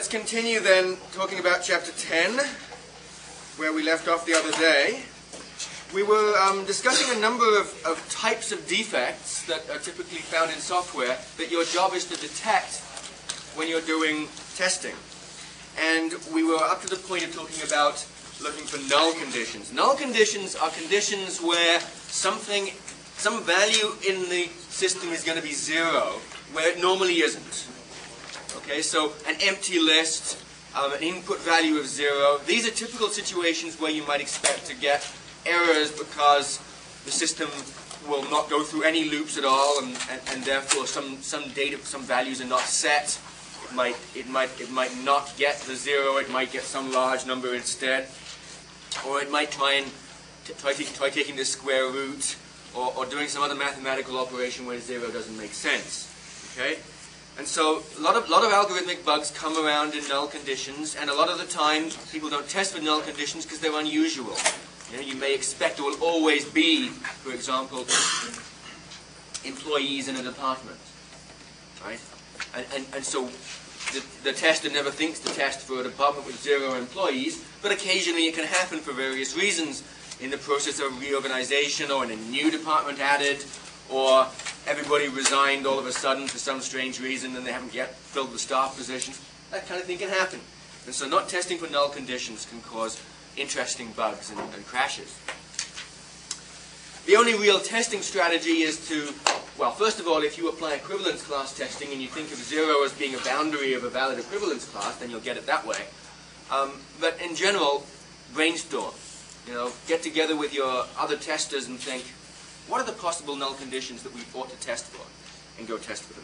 let's continue then talking about Chapter 10, where we left off the other day. We were discussing a number of types of defects that are typically found in software that your job is to detect when you're doing testing. And we were up to the point of talking about looking for null conditions. Null conditions are conditions where some value in the system is going to be 0, where it normally isn't. Okay, so an empty list, an input value of 0. These are typical situations where you might expect to get errors because the system will not go through any loops at all, and therefore some values are not set. It might not get the 0. It might get some large number instead, or it might try taking the square root, or doing some other mathematical operation where 0 doesn't make sense. Okay. And so a lot of algorithmic bugs come around in null conditions, and a lot of the time people don't test for null conditions because they're unusual. You may expect there will always be, for example, employees in a department, right? And so the tester never thinks to test for a department with 0 employees, but occasionally it can happen for various reasons in the process of reorganization, or in a new department added, or everybody resigned all of a sudden for some strange reason and they haven't yet filled the staff position. That kind of thing can happen. And so not testing for null conditions can cause interesting bugs and crashes. The only real testing strategy is to, well, first of all, if you apply equivalence class testing and you think of 0 as being a boundary of a valid equivalence class, then you'll get it that way. But in general, brainstorm. Get together with your other testers and think, what are the possible null conditions that we ought to test for? And go test for them.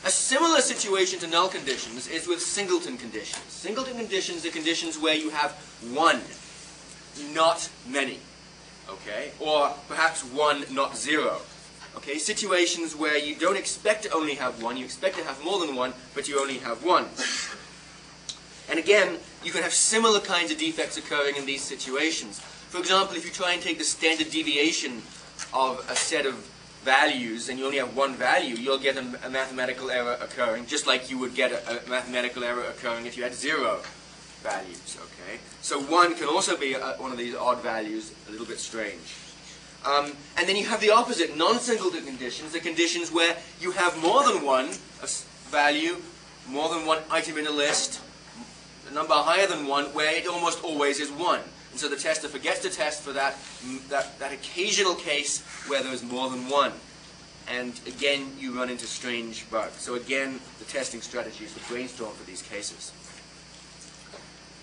A similar situation to null conditions is with Singleton conditions. Singleton conditions are conditions where you have one, not many. Okay? Or perhaps 1, not 0. Okay? Situations where you don't expect to only have 1, you expect to have more than 1, but you only have 1. And again, you can have similar kinds of defects occurring in these situations. For example, if you try and take the standard deviation of a set of values and you only have one value, you'll get a mathematical error occurring, just like you would get a mathematical error occurring if you had 0 values. Okay? So 1 can also be one of these odd values, a little bit strange. And then you have the opposite, non-singleton conditions, the conditions where you have more than one value, more than one item in a list, a number higher than 1, where it almost always is 1. And so the tester forgets to test for that occasional case where there is more than 1. And again, you run into strange bugs. So again, the testing strategy is to brainstorm for these cases.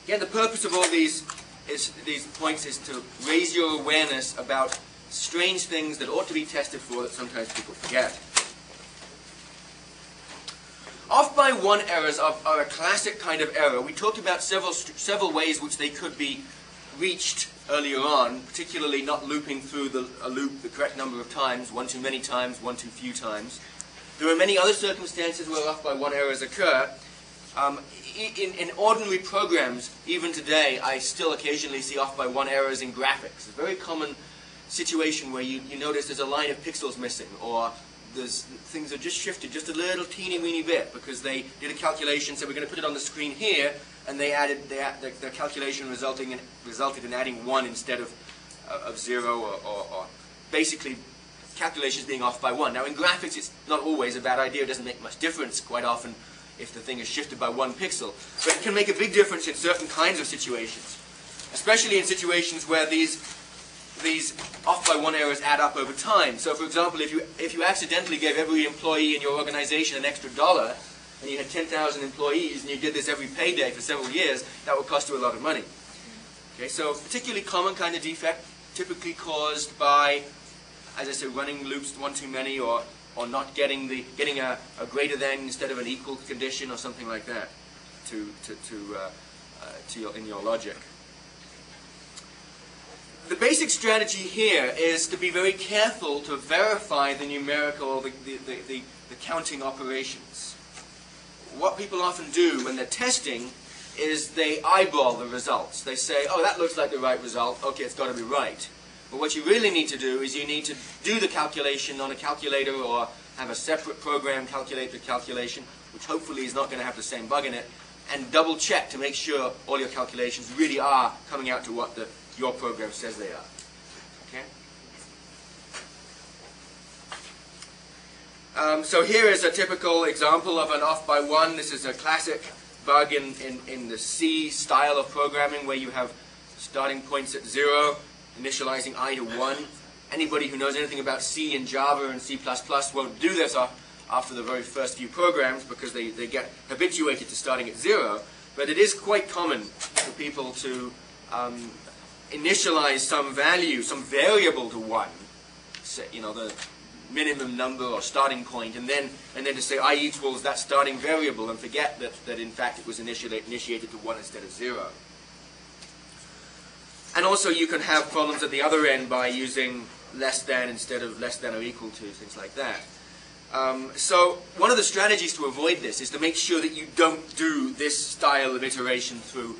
Again, the purpose of all these points is to raise your awareness about strange things that ought to be tested for that sometimes people forget. OffByOne errors are a classic kind of error. We talked about several ways which they could be reached earlier on, particularly not looping through a loop the correct number of times, 1 too many times, 1 too few times. There are many other circumstances where OffByOne errors occur. In ordinary programs, even today, I still occasionally see OffByOne errors in graphics. It's a very common situation where you notice there's a line of pixels missing, or things are just shifted just a little teeny-weeny bit because they did a calculation, said we're going to put it on the screen here, and they added their calculation resulted in adding 1 instead of 0, or basically calculations being off by 1. Now in graphics it's not always a bad idea, it doesn't make much difference quite often if the thing is shifted by 1 pixel, but it can make a big difference in certain kinds of situations, especially in situations where these OffByOne errors add up over time. So for example, if you accidentally gave every employee in your organization an extra $1, and you had 10,000 employees, and you did this every payday for several years, that would cost you a lot of money. Okay, so particularly common kind of defect, typically caused by, as I said, running loops 1 too many, or not getting a greater than instead of an equal condition, or something like that, in your logic. The basic strategy here is to be very careful to verify the numerical, the counting operations. What people often do when they're testing is they eyeball the results. They say, oh, that looks like the right result. Okay, it's got to be right. But what you really need to do is you need to do the calculation on a calculator, or have a separate program calculate the calculation, which hopefully is not going to have the same bug in it, and double check to make sure all your calculations really are coming out to what your program says they are. Okay? So here is a typical example of an off by one. This is a classic bug in the C style of programming where you have starting points at 0, initializing I to 1. Anybody who knows anything about C and Java and C++ won't do this after the very first few programs because they get habituated to starting at 0. But it is quite common for people to initialize some value, some variable to 1, say, you know, the minimum number or starting point, and then to say I equals that starting variable and forget that in fact it was initiated to 1 instead of 0. And also you can have problems at the other end by using less than instead of less than or equal to, things like that. So one of the strategies to avoid this is to make sure that you don't do this style of iteration through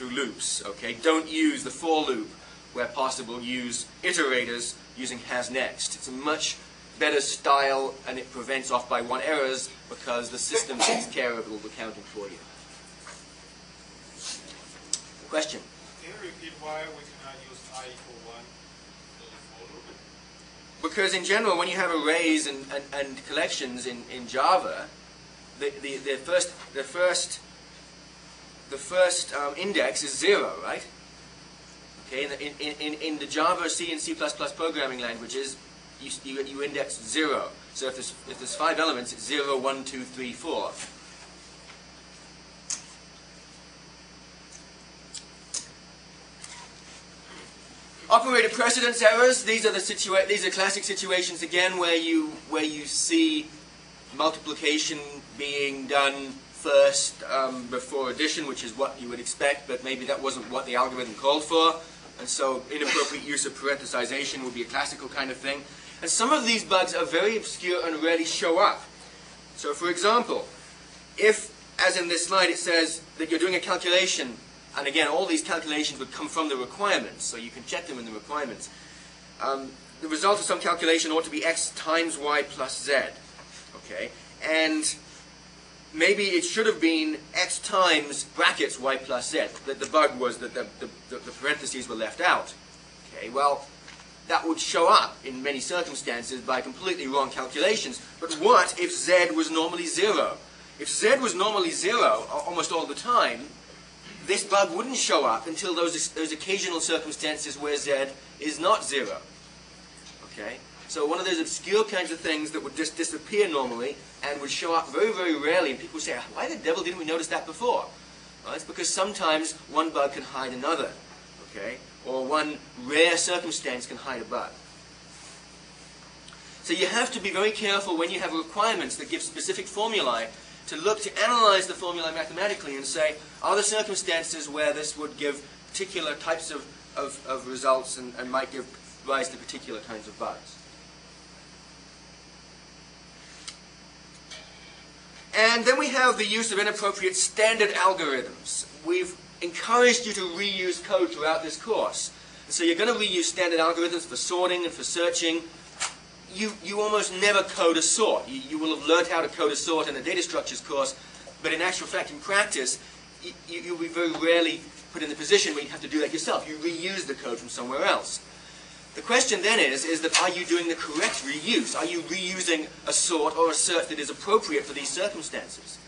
loops. Okay? Don't use the for loop. Where possible, use iterators using has next. It's a much better style and it prevents off by one errors because the system takes care of all the counting for you. Question? Can you repeat why we cannot use I equal 1 for the for loop? Because in general, when you have arrays and collections in Java, the first index is 0, right? Okay, in the Java, C, and C++ programming languages, you index 0. So if there's 5 elements, it's 0, 1, 2, 3, 4. Operator precedence errors. These are classic situations again where you see multiplication being done first before addition, which is what you would expect, but maybe that wasn't what the algorithm called for. And so inappropriate use of parenthesization would be a classical kind of thing. And some of these bugs are very obscure and rarely show up. So for example, if, as in this slide, it says that you're doing a calculation, and again, all these calculations would come from the requirements, so you can check them in the requirements. The result of some calculation ought to be x times y plus z. Okay? And maybe it should have been x times brackets y plus z. The bug was that the parentheses were left out. Okay, well, that would show up in many circumstances by completely wrong calculations. But what if z was normally 0? If z was normally 0 almost all the time, this bug wouldn't show up until those occasional circumstances where z is not 0. Okay? So one of those obscure kinds of things that would just disappear normally and would show up very, very rarely, and people would say, why the devil didn't we notice that before? Well, it's because sometimes one bug can hide another, okay? Or one rare circumstance can hide a bug. So you have to be very careful when you have requirements that give specific formulae to look to analyze the formulae mathematically and say, are there circumstances where this would give particular types of results and might give rise to particular kinds of bugs? And then we have the use of inappropriate standard algorithms. We've encouraged you to reuse code throughout this course. So you're going to reuse standard algorithms for sorting and for searching. You almost never code a sort. You will have learned how to code a sort in a data structures course, but in actual fact, in practice, you'll be very rarely put in the position where you have to do that yourself. You reuse the code from somewhere else. The question then is that are you doing the correct reuse? Are you reusing a sort or a search that is appropriate for these circumstances?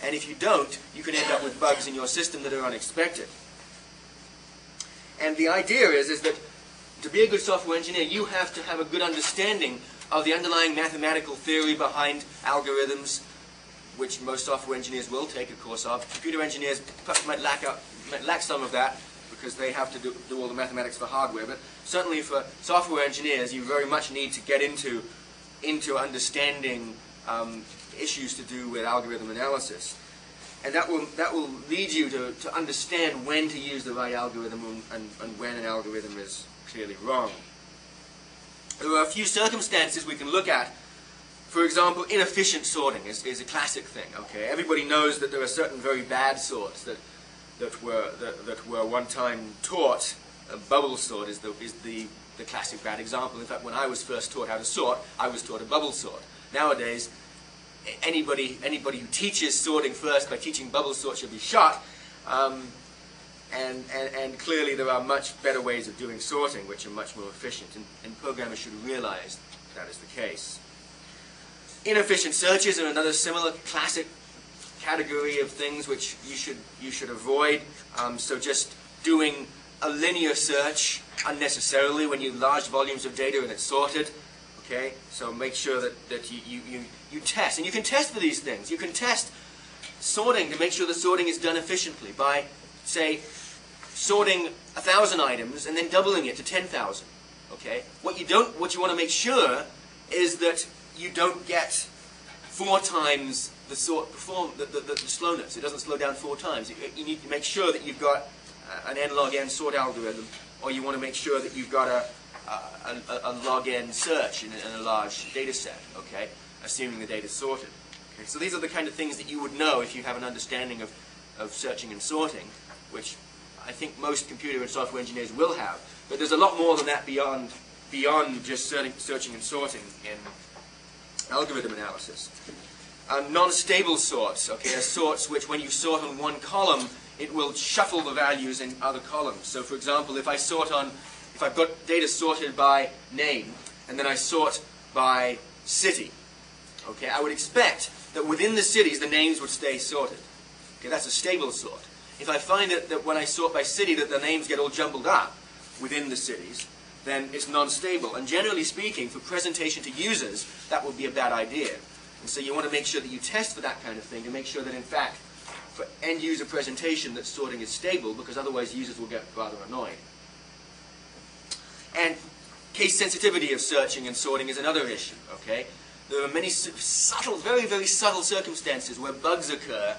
And if you don't, you can end up with bugs in your system that are unexpected. And the idea is that to be a good software engineer, you have to have a good understanding of the underlying mathematical theory behind algorithms, which most software engineers will take a course of. Computer engineers might lack some of that, because they have to do all the mathematics for hardware. But certainly for software engineers, you very much need to get into understanding issues to do with algorithm analysis. And that will lead you to understand when to use the right algorithm and when an algorithm is clearly wrong. There are a few circumstances we can look at. For example, inefficient sorting is a classic thing. Okay, everybody knows that there are certain very bad sorts that were one time taught. A bubble sort is the classic bad example. In fact, when I was first taught how to sort, I was taught a bubble sort. Nowadays, anybody who teaches sorting first by teaching bubble sort should be shot. And clearly there are much better ways of doing sorting which are much more efficient, and programmers should realize that is the case. Inefficient searches are another similar classic category of things which you should avoid. So just doing a linear search unnecessarily when you have large volumes of data and it's sorted. Okay, so make sure that you test, and you can test for these things. You can test sorting to make sure the sorting is done efficiently by, say, sorting 1,000 items and then doubling it to 10,000. Okay, what you want to make sure is that you don't get 4 times the slowness. It doesn't slow down 4 times. You need to make sure that you've got an n log n sort algorithm, or you want to make sure that you've got a log n search in a large data set, okay, assuming the data is sorted. Okay, so these are the kind of things that you would know if you have an understanding of searching and sorting, which I think most computer and software engineers will have. But there's a lot more than that beyond just searching and sorting in algorithm analysis. Non-stable sorts, okay, are sorts which when you sort on one column, it will shuffle the values in other columns. So for example, if I've got data sorted by name, and then I sort by city, okay, I would expect that within the cities, the names would stay sorted. Okay, that's a stable sort. If I find that when I sort by city that the names get all jumbled up within the cities, then it's non-stable. And generally speaking, for presentation to users, that would be a bad idea. And so you want to make sure that you test for that kind of thing to make sure that, in fact, for end-user presentation, that sorting is stable, because otherwise users will get rather annoyed. And case sensitivity of searching and sorting is another issue, okay? There are many subtle, very, very subtle circumstances where bugs occur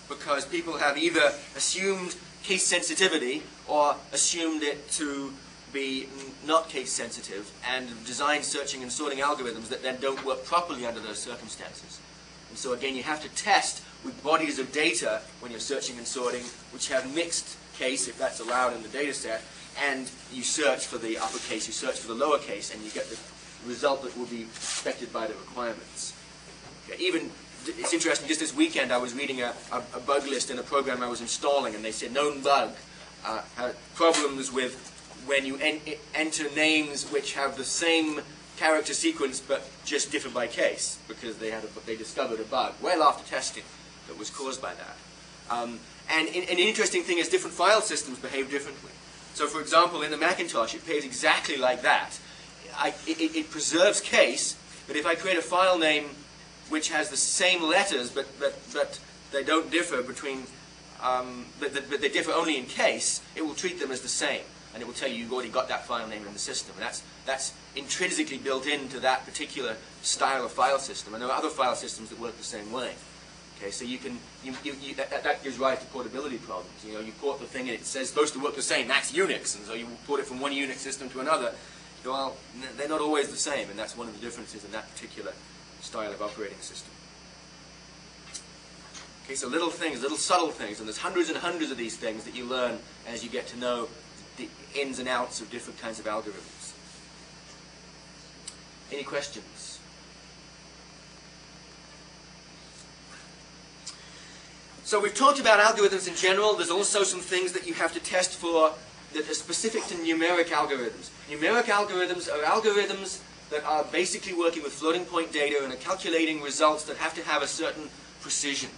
because people have either assumed case sensitivity or assumed it to be not case sensitive and designed searching and sorting algorithms that then don't work properly under those circumstances. And so again, you have to test with bodies of data when you're searching and sorting which have mixed case, if that's allowed in the data set, and you search for the uppercase, you search for the lowercase, and you get the result that will be expected by the requirements. Okay, even, it's interesting, just this weekend I was reading a bug list in a program I was installing, and they said known bug had problems with when you enter names which have the same character sequence but just differ by case, because they discovered a bug well after testing that was caused by that. And an interesting thing is different file systems behave differently. So for example, in the Macintosh, it behaves exactly like that. It preserves case, but if I create a file name which has the same letters but they don't differ between, but they differ only in case, it will treat them as the same. And it will tell you you've already got that file name in the system. And that's intrinsically built into that particular style of file system. And there are other file systems that work the same way. Okay, so that gives rise to portability problems. You know, you port the thing and it says it's supposed to work the same. That's Unix, and so you port it from one Unix system to another. Well, they're not always the same, and that's one of the differences in that particular style of operating system. Okay, so little things, little subtle things, and there's hundreds and hundreds of these things that you learn as you get to know the ins and outs of different kinds of algorithms. Any questions? So we've talked about algorithms in general. There's also some things that you have to test for that are specific to numeric algorithms. Numeric algorithms are algorithms that are basically working with floating point data and are calculating results that have to have a certain precision.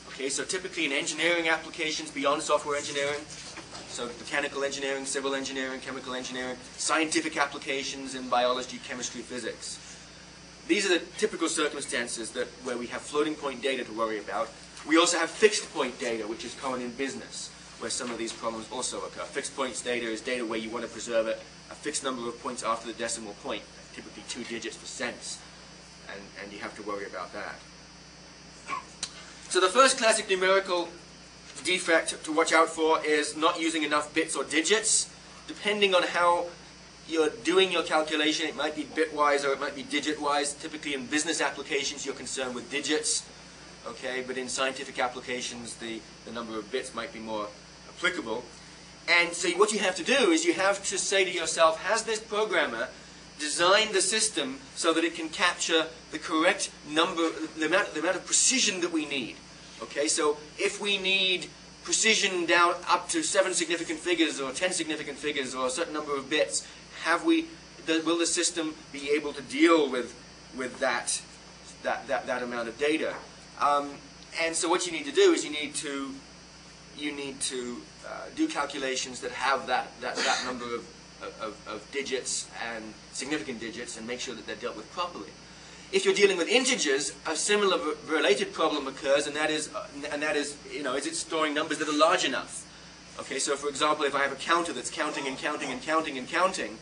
Okay, so typically in engineering applications beyond software engineering, so mechanical engineering, civil engineering, chemical engineering, scientific applications in biology, chemistry, physics. These are the typical circumstances where we have floating point data to worry about. We also have fixed point data, which is common in business, where some of these problems also occur. Fixed points data is data where you want to preserve it a fixed number of points after the decimal point, typically 2 digits for cents, and you have to worry about that. So the first classic numerical defect to watch out for is not using enough bits or digits. Depending on how you're doing your calculation, it might be bitwise or it might be digit-wise. Typically in business applications, you're concerned with digits. Okay, but in scientific applications, the number of bits might be more applicable. And so what you have to do is you have to say to yourself, has this programmer design the system so that it can capture the correct number, the amount of precision that we need. Okay, so if we need precision down up to 7 significant figures or 10 significant figures or a certain number of bits, will the system be able to deal with that amount of data? And so what you need to do is you need to do calculations that have that number of digits and significant digits, and make sure that they're dealt with properly. If you're dealing with integers, a similar related problem occurs, and that is, is it storing numbers that are large enough? Okay, so for example, if I have a counter that's counting and counting and counting and counting,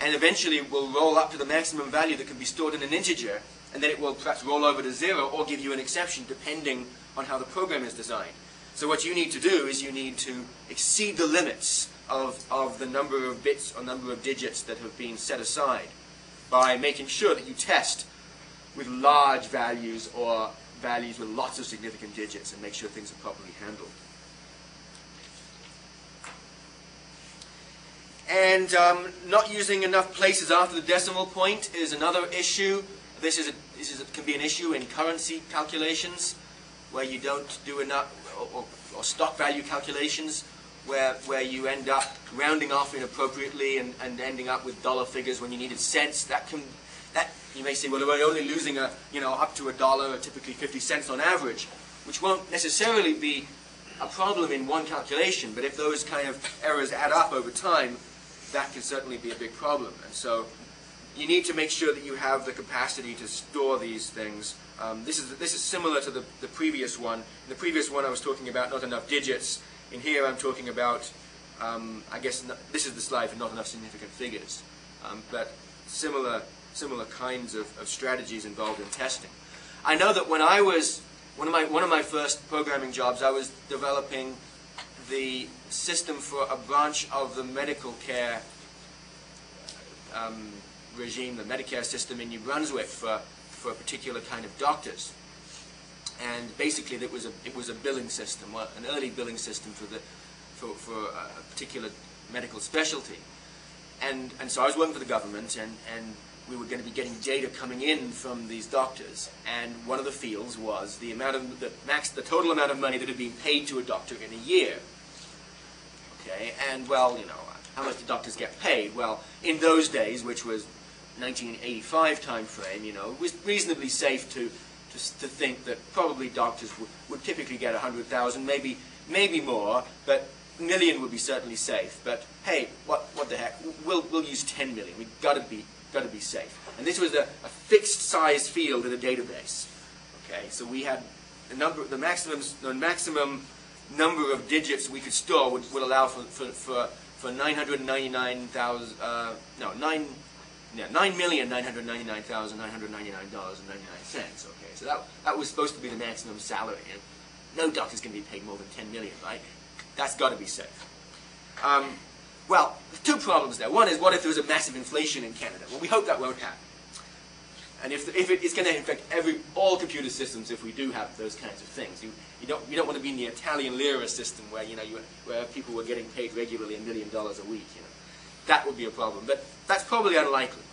and eventually will roll up to the maximum value that can be stored in an integer, and then it will perhaps roll over to 0 or give you an exception depending on how the program is designed. So what you need to do is you need to exceed the limits of the number of bits or number of digits that have been set aside by making sure that you test with large values or values with lots of significant digits and make sure things are properly handled. And not using enough places after the decimal point is another issue. This can be an issue in currency calculations, where you don't do enough, or stock value calculations, where you end up rounding off inappropriately and ending up with dollar figures when you needed cents. That you may say, well, we're only losing up to $1, or typically 50 cents on average, which won't necessarily be a problem in one calculation, but if those kind of errors add up over time, that can certainly be a big problem. And so you need to make sure that you have the capacity to store these things. This is similar to the previous one. In the previous one I was talking about not enough digits. In here I'm talking about, I guess this is the slide for not enough significant figures. But similar kinds of strategies involved in testing. I know that when I was, one of my first programming jobs, I was developing the system for a branch of the medical care regime, the Medicare system in New Brunswick for a particular kind of doctors. And basically it was a billing system, an early billing system for a particular medical specialty. And so I was working for the government, and we were going to be getting data coming in from these doctors, and one of the fields was the total amount of money that had been paid to a doctor in a year. Okay, and well, how much do doctors get paid? Well, in those days, which was 1985 time frame, it was reasonably safe to think that probably doctors would typically get 100,000, maybe more, but $1 million would be certainly safe. But hey, what the heck? We'll use 10 million. We've got to be safe. And this was a fixed size field in a database. Okay, so we had the maximum number of digits we could store would allow for 999,000 $9,999,999.99. Okay, so that was supposed to be the maximum salary. No doctor's going to be paid more than 10 million, right? That's got to be safe. Well, there's two problems there. One is, what if there was a massive inflation in Canada? Well, we hope that won't happen. And if it's going to affect all computer systems if we do have those kinds of things. You don't want to be in the Italian lira system where where people were getting paid regularly $1 million a week. That would be a problem, but that's probably unlikely.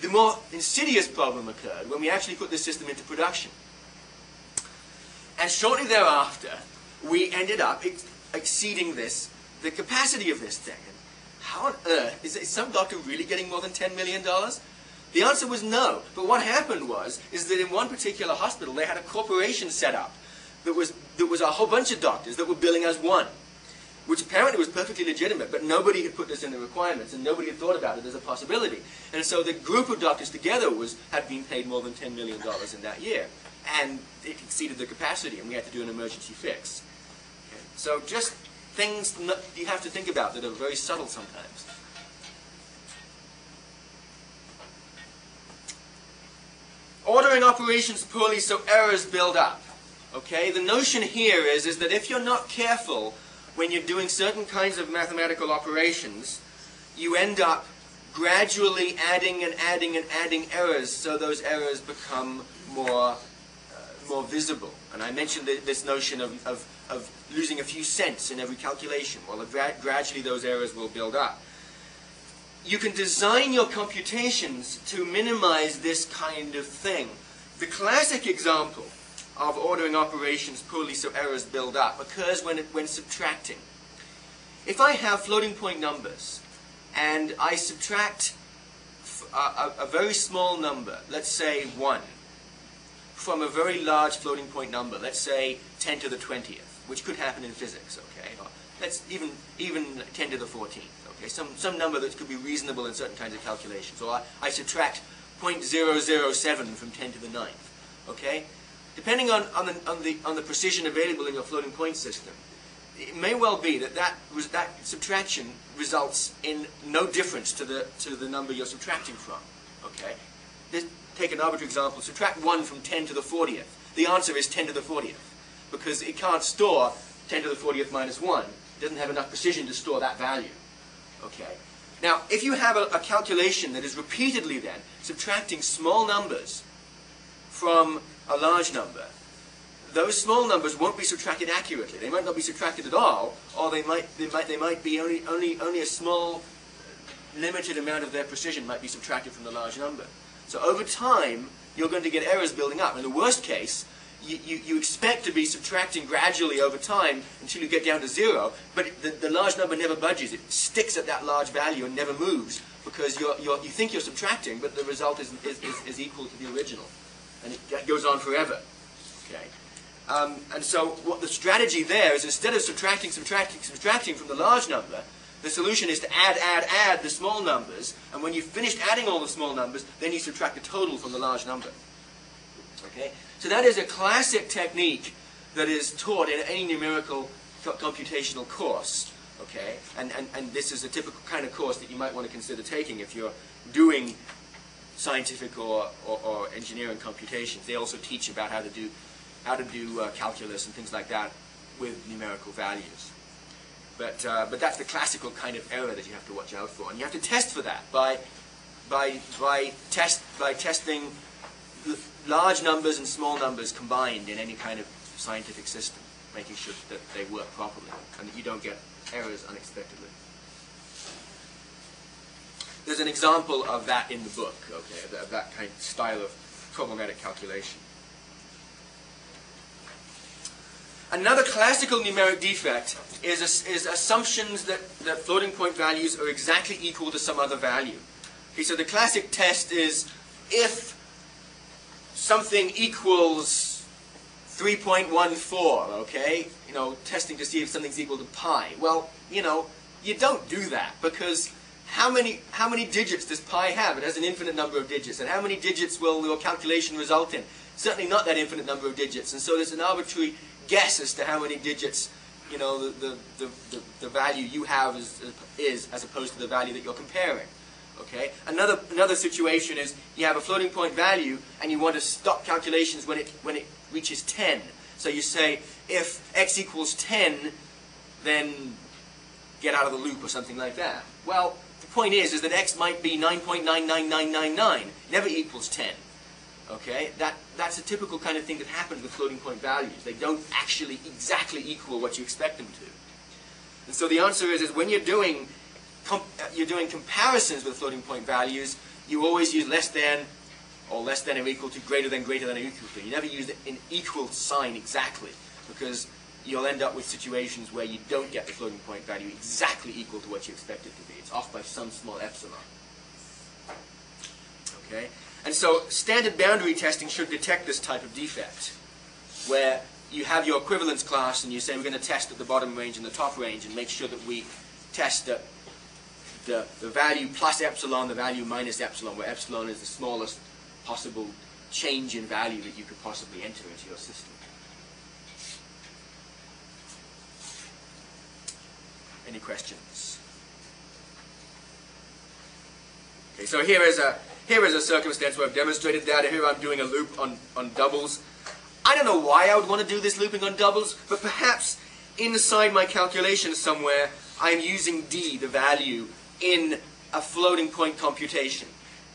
The more insidious problem occurred when we actually put this system into production. And shortly thereafter, we ended up exceeding the capacity of this thing. And how on earth, is some doctor really getting more than $10 million? The answer was no. But what happened is that in one particular hospital, they had a corporation set up that was a whole bunch of doctors that were billing as one, which apparently was perfectly legitimate, but nobody had put this in the requirements, and nobody had thought about it as a possibility. And so the group of doctors together had been paid more than $10 million in that year. And it exceeded the capacity, and we had to do an emergency fix. Okay. So just things you have to think about that are very subtle sometimes. Ordering operations poorly so errors build up. Okay? The notion here is that if you're not careful when you're doing certain kinds of mathematical operations, you end up gradually adding and adding and adding errors, so those errors become more visible. And I mentioned this notion of losing a few cents in every calculation. Well, gradually those errors will build up. you can design your computations to minimize this kind of thing. The classic example of ordering operations poorly so errors build up occurs when subtracting. If I have floating point numbers and I subtract a very small number, let's say 1, from a very large floating point number, let's say 10 to the 20th, which could happen in physics, okay? Or let's even 10 to the 14th, okay? Some number that could be reasonable in certain kinds of calculations. Or I subtract 0.007 from 10 to the 9th, okay? Depending on the precision available in your floating point system, it may well be that subtraction results in no difference to the number you're subtracting from, okay? Take an arbitrary example. Subtract 1 from 10 to the 40th. The answer is 10 to the 40th, because it can't store 10 to the 40th minus 1. It doesn't have enough precision to store that value. Okay. Now, if you have a calculation that is repeatedly then subtracting small numbers from a large number, those small numbers won't be subtracted accurately. They might not be subtracted at all, or they might be only a small, limited amount of their precision might be subtracted from the large number. So over time, you're going to get errors building up. In the worst case, you expect to be subtracting gradually over time until you get down to 0, but the large number never budges. It sticks at that large value and never moves, because you think you're subtracting, but the result is equal to the original. And it goes on forever. Okay. And so what the strategy there is, instead of subtracting from the large number, the solution is to add the small numbers, and when you've finished adding all the small numbers, then you subtract the total from the large number. Okay? So that is a classic technique that is taught in any numerical computational course. Okay? And this is a typical kind of course that you might want to consider taking if you're doing scientific or engineering computations. They also teach about how to do calculus and things like that with numerical values. But that's the classical kind of error that you have to watch out for, and you have to test for that by testing large numbers and small numbers combined in any kind of scientific system, making sure that they work properly and that you don't get errors unexpectedly. There's an example of that in the book, okay, of that kind of style of problematic calculation. Another classical numeric defect is assumptions that floating point values are exactly equal to some other value. Okay, so the classic test is if something equals 3.14, okay? You know, testing to see if something's equal to pi. Well, you know, you don't do that, because how many digits does pi have? It has an infinite number of digits. And how many digits will your calculation result in? Certainly not that infinite number of digits. And so there's an arbitrary guess as to how many digits, you know, the value you have is as opposed to the value that you're comparing. Okay? Another situation is you have a floating point value and you want to stop calculations when it reaches 10. So you say, if x equals 10, then get out of the loop or something like that. Well, the point is that x might be 9.99999. Never equals 10. Okay? That's a typical kind of thing that happens with floating point values. They don't actually exactly equal what you expect them to. And so the answer is when you're doing comparisons with floating point values, you always use less than or equal to, greater than or equal to. You never use an equal sign exactly, because you'll end up with situations where you don't get the floating point value exactly equal to what you expect it to be. It's off by some small epsilon. Okay? And so standard boundary testing should detect this type of defect, where you have your equivalence class and you say we're going to test at the bottom range and the top range and make sure that we test the value plus epsilon, the value minus epsilon, where epsilon is the smallest possible change in value that you could possibly enter into your system. Any questions? Okay, so here is a circumstance where I've demonstrated that. Here I'm doing a loop on doubles. I don't know why I would want to do this looping on doubles, but perhaps inside my calculation somewhere I'm using d, the value, in a floating point computation.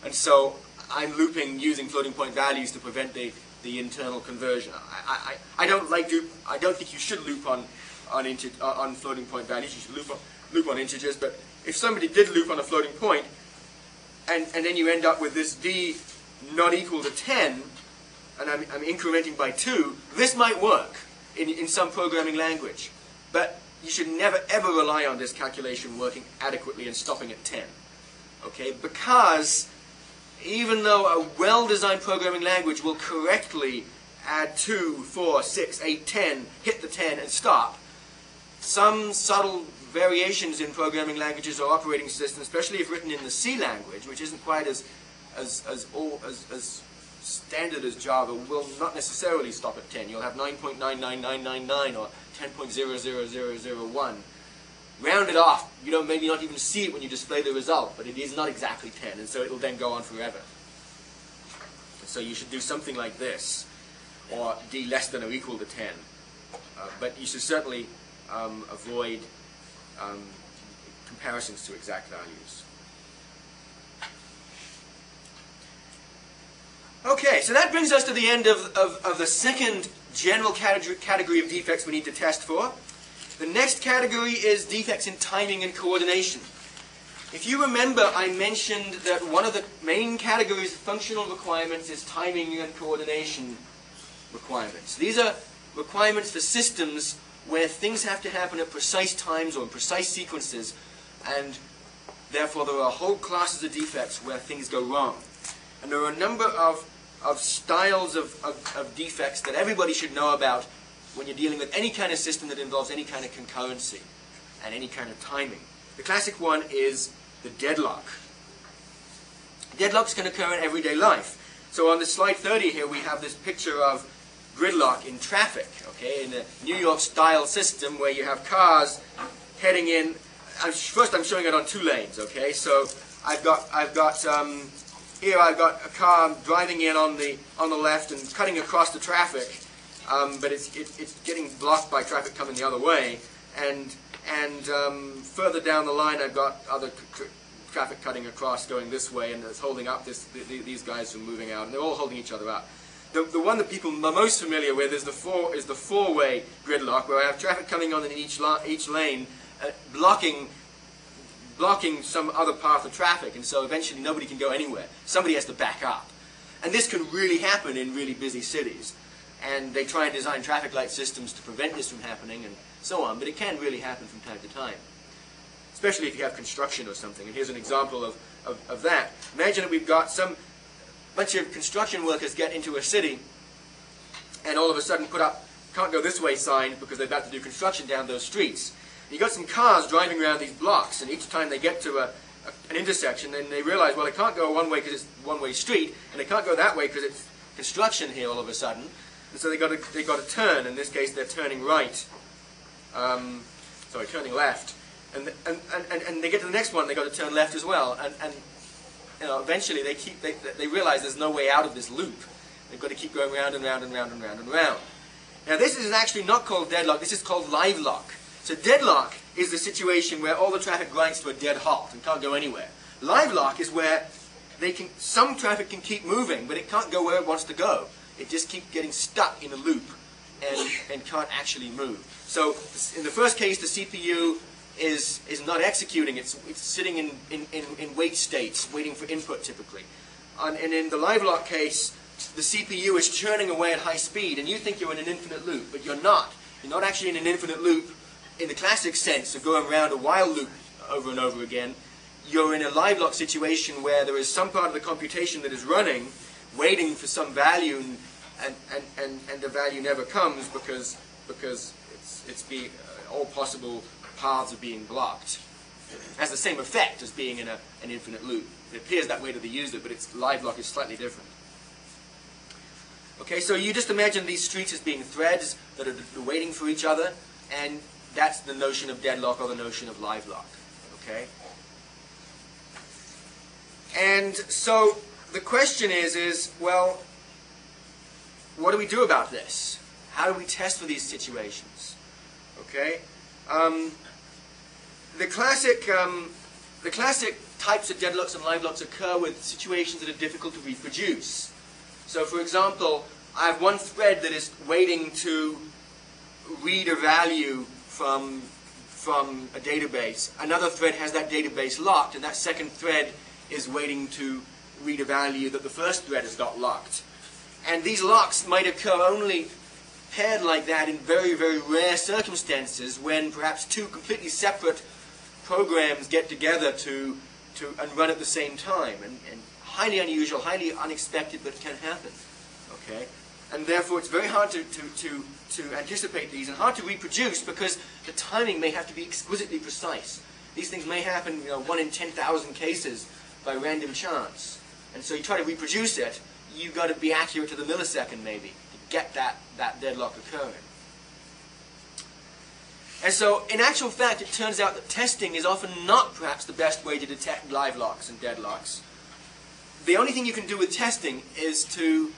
And so I'm looping using floating point values to prevent the internal conversion. I don't think you should loop on floating point values. You should loop on integers. But if somebody did loop on a floating point, and then you end up with this d not equal to 10, and I'm incrementing by 2, this might work in some programming language. But you should never ever rely on this calculation working adequately and stopping at 10. Okay? Because even though a well-designed programming language will correctly add 2, 4, 6, 8, 10, hit the 10 and stop, some subtle variations in programming languages or operating systems, especially if written in the C language, which isn't quite as standard as Java, will not necessarily stop at 10. You'll have 9.99999 or 10.00001. Rounded off, you don't maybe not even see it when you display the result, but it is not exactly 10, and so it will then go on forever. So you should do something like this, or d less than or equal to 10. But you should certainly avoid comparisons to exact values. Okay, so that brings us to the end of the second general category of defects we need to test for. The next category is defects in timing and coordination. If you remember, I mentioned that one of the main categories of functional requirements is timing and coordination requirements. These are requirements for systems where things have to happen at precise times or in precise sequences, and therefore there are whole classes of defects where things go wrong. And there are a number of styles of defects that everybody should know about when you're dealing with any kind of system that involves any kind of concurrency and any kind of timing. The classic one is the deadlock. Deadlocks can occur in everyday life. So on the slide 30 here, we have this picture of gridlock in traffic, okay, in a New York style system where you have cars heading in. First I'm showing it on 2 lanes, okay, so I've got here I've got a car driving in on the left and cutting across the traffic, but it's getting blocked by traffic coming the other way, and further down the line I've got other traffic cutting across going this way, and it's holding up these guys from moving out, and they're all holding each other up. The one that people are most familiar with is the four-way gridlock, where I have traffic coming on in each lane, blocking some other path of traffic, and so eventually nobody can go anywhere. Somebody has to back up. And this can really happen in really busy cities. And they try and design traffic light systems to prevent this from happening and so on, but it can really happen from time to time. Especially if you have construction or something. And here's an example of that. Imagine that we've got some bunch of construction workers get into a city and all of a sudden put up "can't go this way" sign because they're about to do construction down those streets. And you've got some cars driving around these blocks, and each time they get to an intersection, then they realize, well, they can't go one way because it's a one-way street, and they can't go that way because it's construction here all of a sudden. And so they've got to turn. In this case, they're turning right. Sorry, turning left. And they get to the next one, they've got to turn left as well. And you know, eventually they realize there's no way out of this loop. They've got to keep going round and round and round and round and round. Now this is actually not called deadlock, this is called live lock. So deadlock is the situation where all the traffic grinds to a dead halt and can't go anywhere. Live lock is where some traffic can keep moving, but it can't go where it wants to go. It just keeps getting stuck in a loop and can't actually move. So in the first case, the CPU is not executing, it's sitting in wait states, waiting for input typically. And in the live lock case, the CPU is churning away at high speed, and you think you're in an infinite loop, but you're not. You're not actually in an infinite loop in the classic sense of going around a while loop over and over again. You're in a live lock situation where there is some part of the computation that is running, waiting for some value, and the value never comes because all possible paths are being blocked. It has the same effect as being in an infinite loop. It appears that way to the user, but its live lock is slightly different. Okay, so you just imagine these streets as being threads that are waiting for each other, and that's the notion of deadlock or the notion of live lock. Okay? And so the question is, well, what do we do about this? How do we test for these situations? Okay? The classic types of deadlocks and live locks occur with situations that are difficult to reproduce. So, for example, I have one thread that is waiting to read a value from a database. Another thread has that database locked, and that second thread is waiting to read a value that the first thread has got locked. And these locks might occur only paired like that in very, very rare circumstances when perhaps two completely separate programs get together and run at the same time. And highly unusual, highly unexpected, but can happen. Okay? And therefore it's very hard to anticipate these and hard to reproduce because the timing may have to be exquisitely precise. These things may happen, 1 in 10,000 cases by random chance. And so you try to reproduce it, you've got to be accurate to the millisecond maybe to get that deadlock occurring. And so in actual fact it turns out that testing is often not perhaps the best way to detect live locks and deadlocks. The only thing you can do with testing is to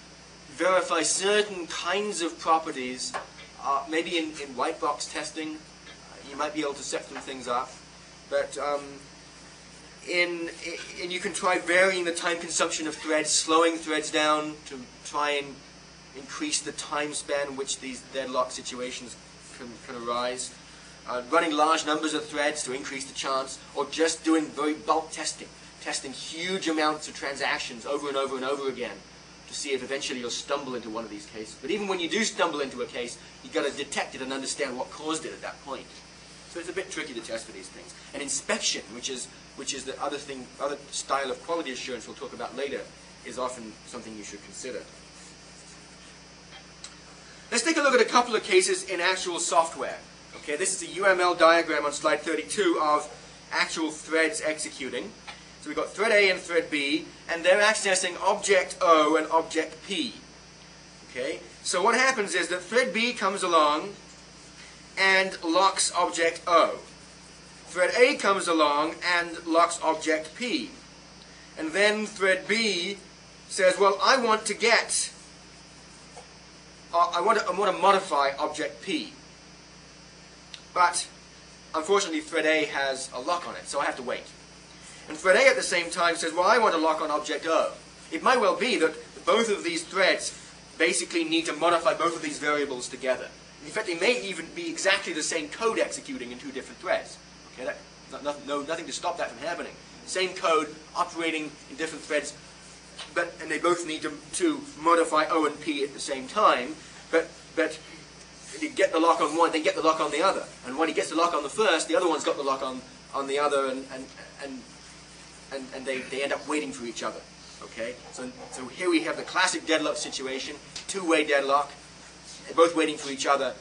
verify certain kinds of properties. Maybe in white box testing you might be able to set some things up. But you can try varying the time consumption of threads, slowing threads down to try and increase the time span in which these deadlock situations can arise. Running large numbers of threads to increase the chance, or just doing very bulk testing, testing huge amounts of transactions over and over and over again to see if eventually you'll stumble into one of these cases. But even when you do stumble into a case, you've got to detect it and understand what caused it at that point. So it's a bit tricky to test for these things. And inspection, which is the other style of quality assurance we'll talk about later, is often something you should consider. Let's take a look at a couple of cases in actual software. Okay, this is a UML diagram on slide 32 of actual threads executing. So we've got thread A and thread B, and they're accessing object O and object P. Okay, so what happens is that thread B comes along and locks object O. Thread A comes along and locks object P. And then thread B says, well, I want to modify object P. But unfortunately thread A has a lock on it, so I have to wait. And thread A at the same time says, well, I want to lock on object O. It might well be that both of these threads basically need to modify both of these variables together. In fact, they may even be exactly the same code executing in two different threads. Okay, nothing to stop that from happening. Same code operating in different threads, and they both need to modify O and P at the same time. But you get the lock on one, they get the lock on the other. And when he gets the lock on the first, the other one's got the lock on the other, and they end up waiting for each other. Okay, so here we have the classic deadlock situation, two-way deadlock. They're both waiting for each other.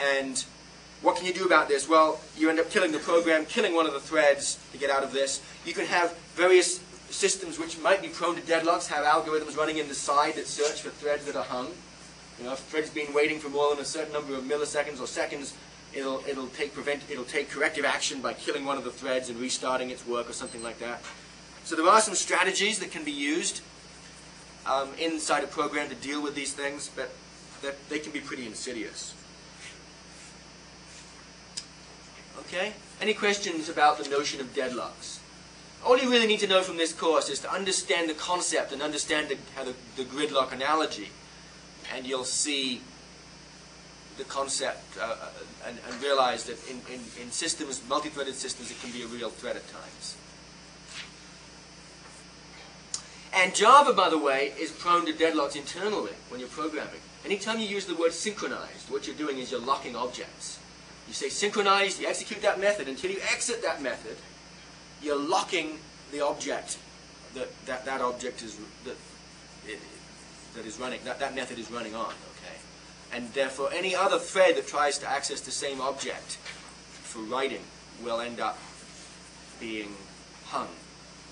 And what can you do about this? Well, you end up killing the program, killing one of the threads to get out of this. You can have various systems which might be prone to deadlocks, have algorithms running in the side that search for threads that are hung. If a thread's been waiting for more than a certain number of milliseconds or seconds, it'll take corrective action by killing one of the threads and restarting its work or something like that. So there are some strategies that can be used inside a program to deal with these things, but they can be pretty insidious. Okay? Any questions about the notion of deadlocks? All you really need to know from this course is to understand the concept and understand the gridlock analogy, and you'll see the concept and realize that in systems, multi-threaded systems, it can be a real threat at times. And Java, by the way, is prone to deadlocks internally when you're programming. Anytime you use the word synchronized, what you're doing is you're locking objects. You say synchronized, you execute that method. Until you exit that method, you're locking the object that object is running. That method is running on. Okay, and therefore any other thread that tries to access the same object for writing will end up being hung,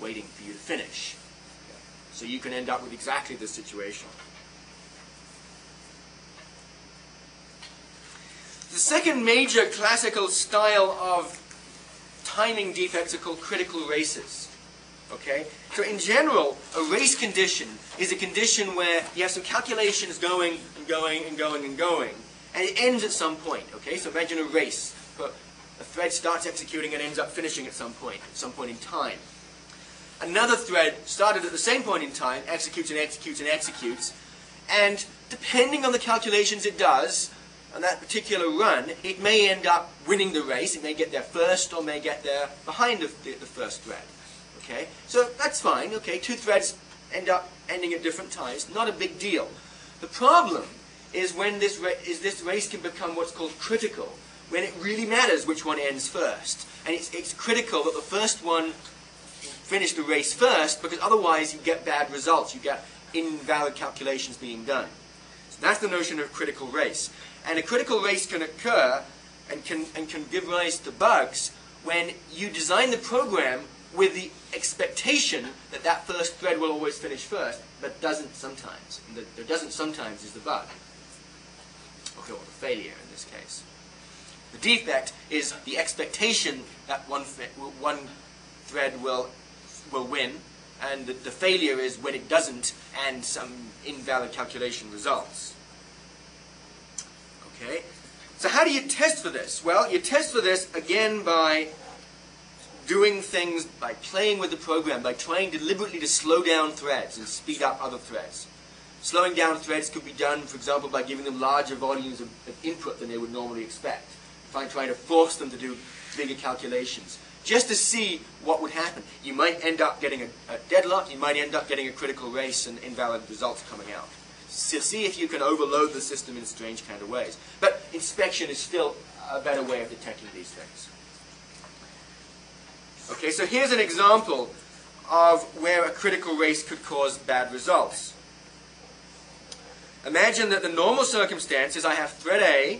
waiting for you to finish. So you can end up with exactly this situation. The second major classical style of timing defects are called critical races. Okay? So in general, a race condition is a condition where you have some calculations going and going and going and going, and it ends at some point. Okay? So imagine a race. A thread starts executing and ends up finishing at some point in time. Another thread started at the same point in time, executes and executes and executes, and depending on the calculations it does on that particular run, it may end up winning the race. It may get there first or may get there behind the first thread. Okay, so that's fine. Okay, two threads end up ending at different times. Not a big deal. The problem is when this race can become what's called critical, when it really matters which one ends first. And it's critical that the first one finish the race first, because otherwise you get bad results. You get invalid calculations being done. So that's the notion of critical race. And a critical race can occur and can give rise to bugs when you design the program with the expectation that that first thread will always finish first, but doesn't sometimes. And the doesn't sometimes is the bug, or the failure in this case. The defect is the expectation that one thread will win, and the failure is when it doesn't and some invalid calculation results. Okay, so how do you test for this? Well, you test for this again by doing things, by playing with the program, by trying deliberately to slow down threads and speed up other threads. Slowing down threads could be done, for example, by giving them larger volumes of input than they would normally expect. Trying to force them to do bigger calculations, just to see what would happen. You might end up getting a deadlock, you might end up getting a critical race and invalid results coming out. So see if you can overload the system in strange kind of ways. But inspection is still a better way of detecting these things. Okay, so here's an example of where a critical race could cause bad results. Imagine that the normal circumstance is I have thread A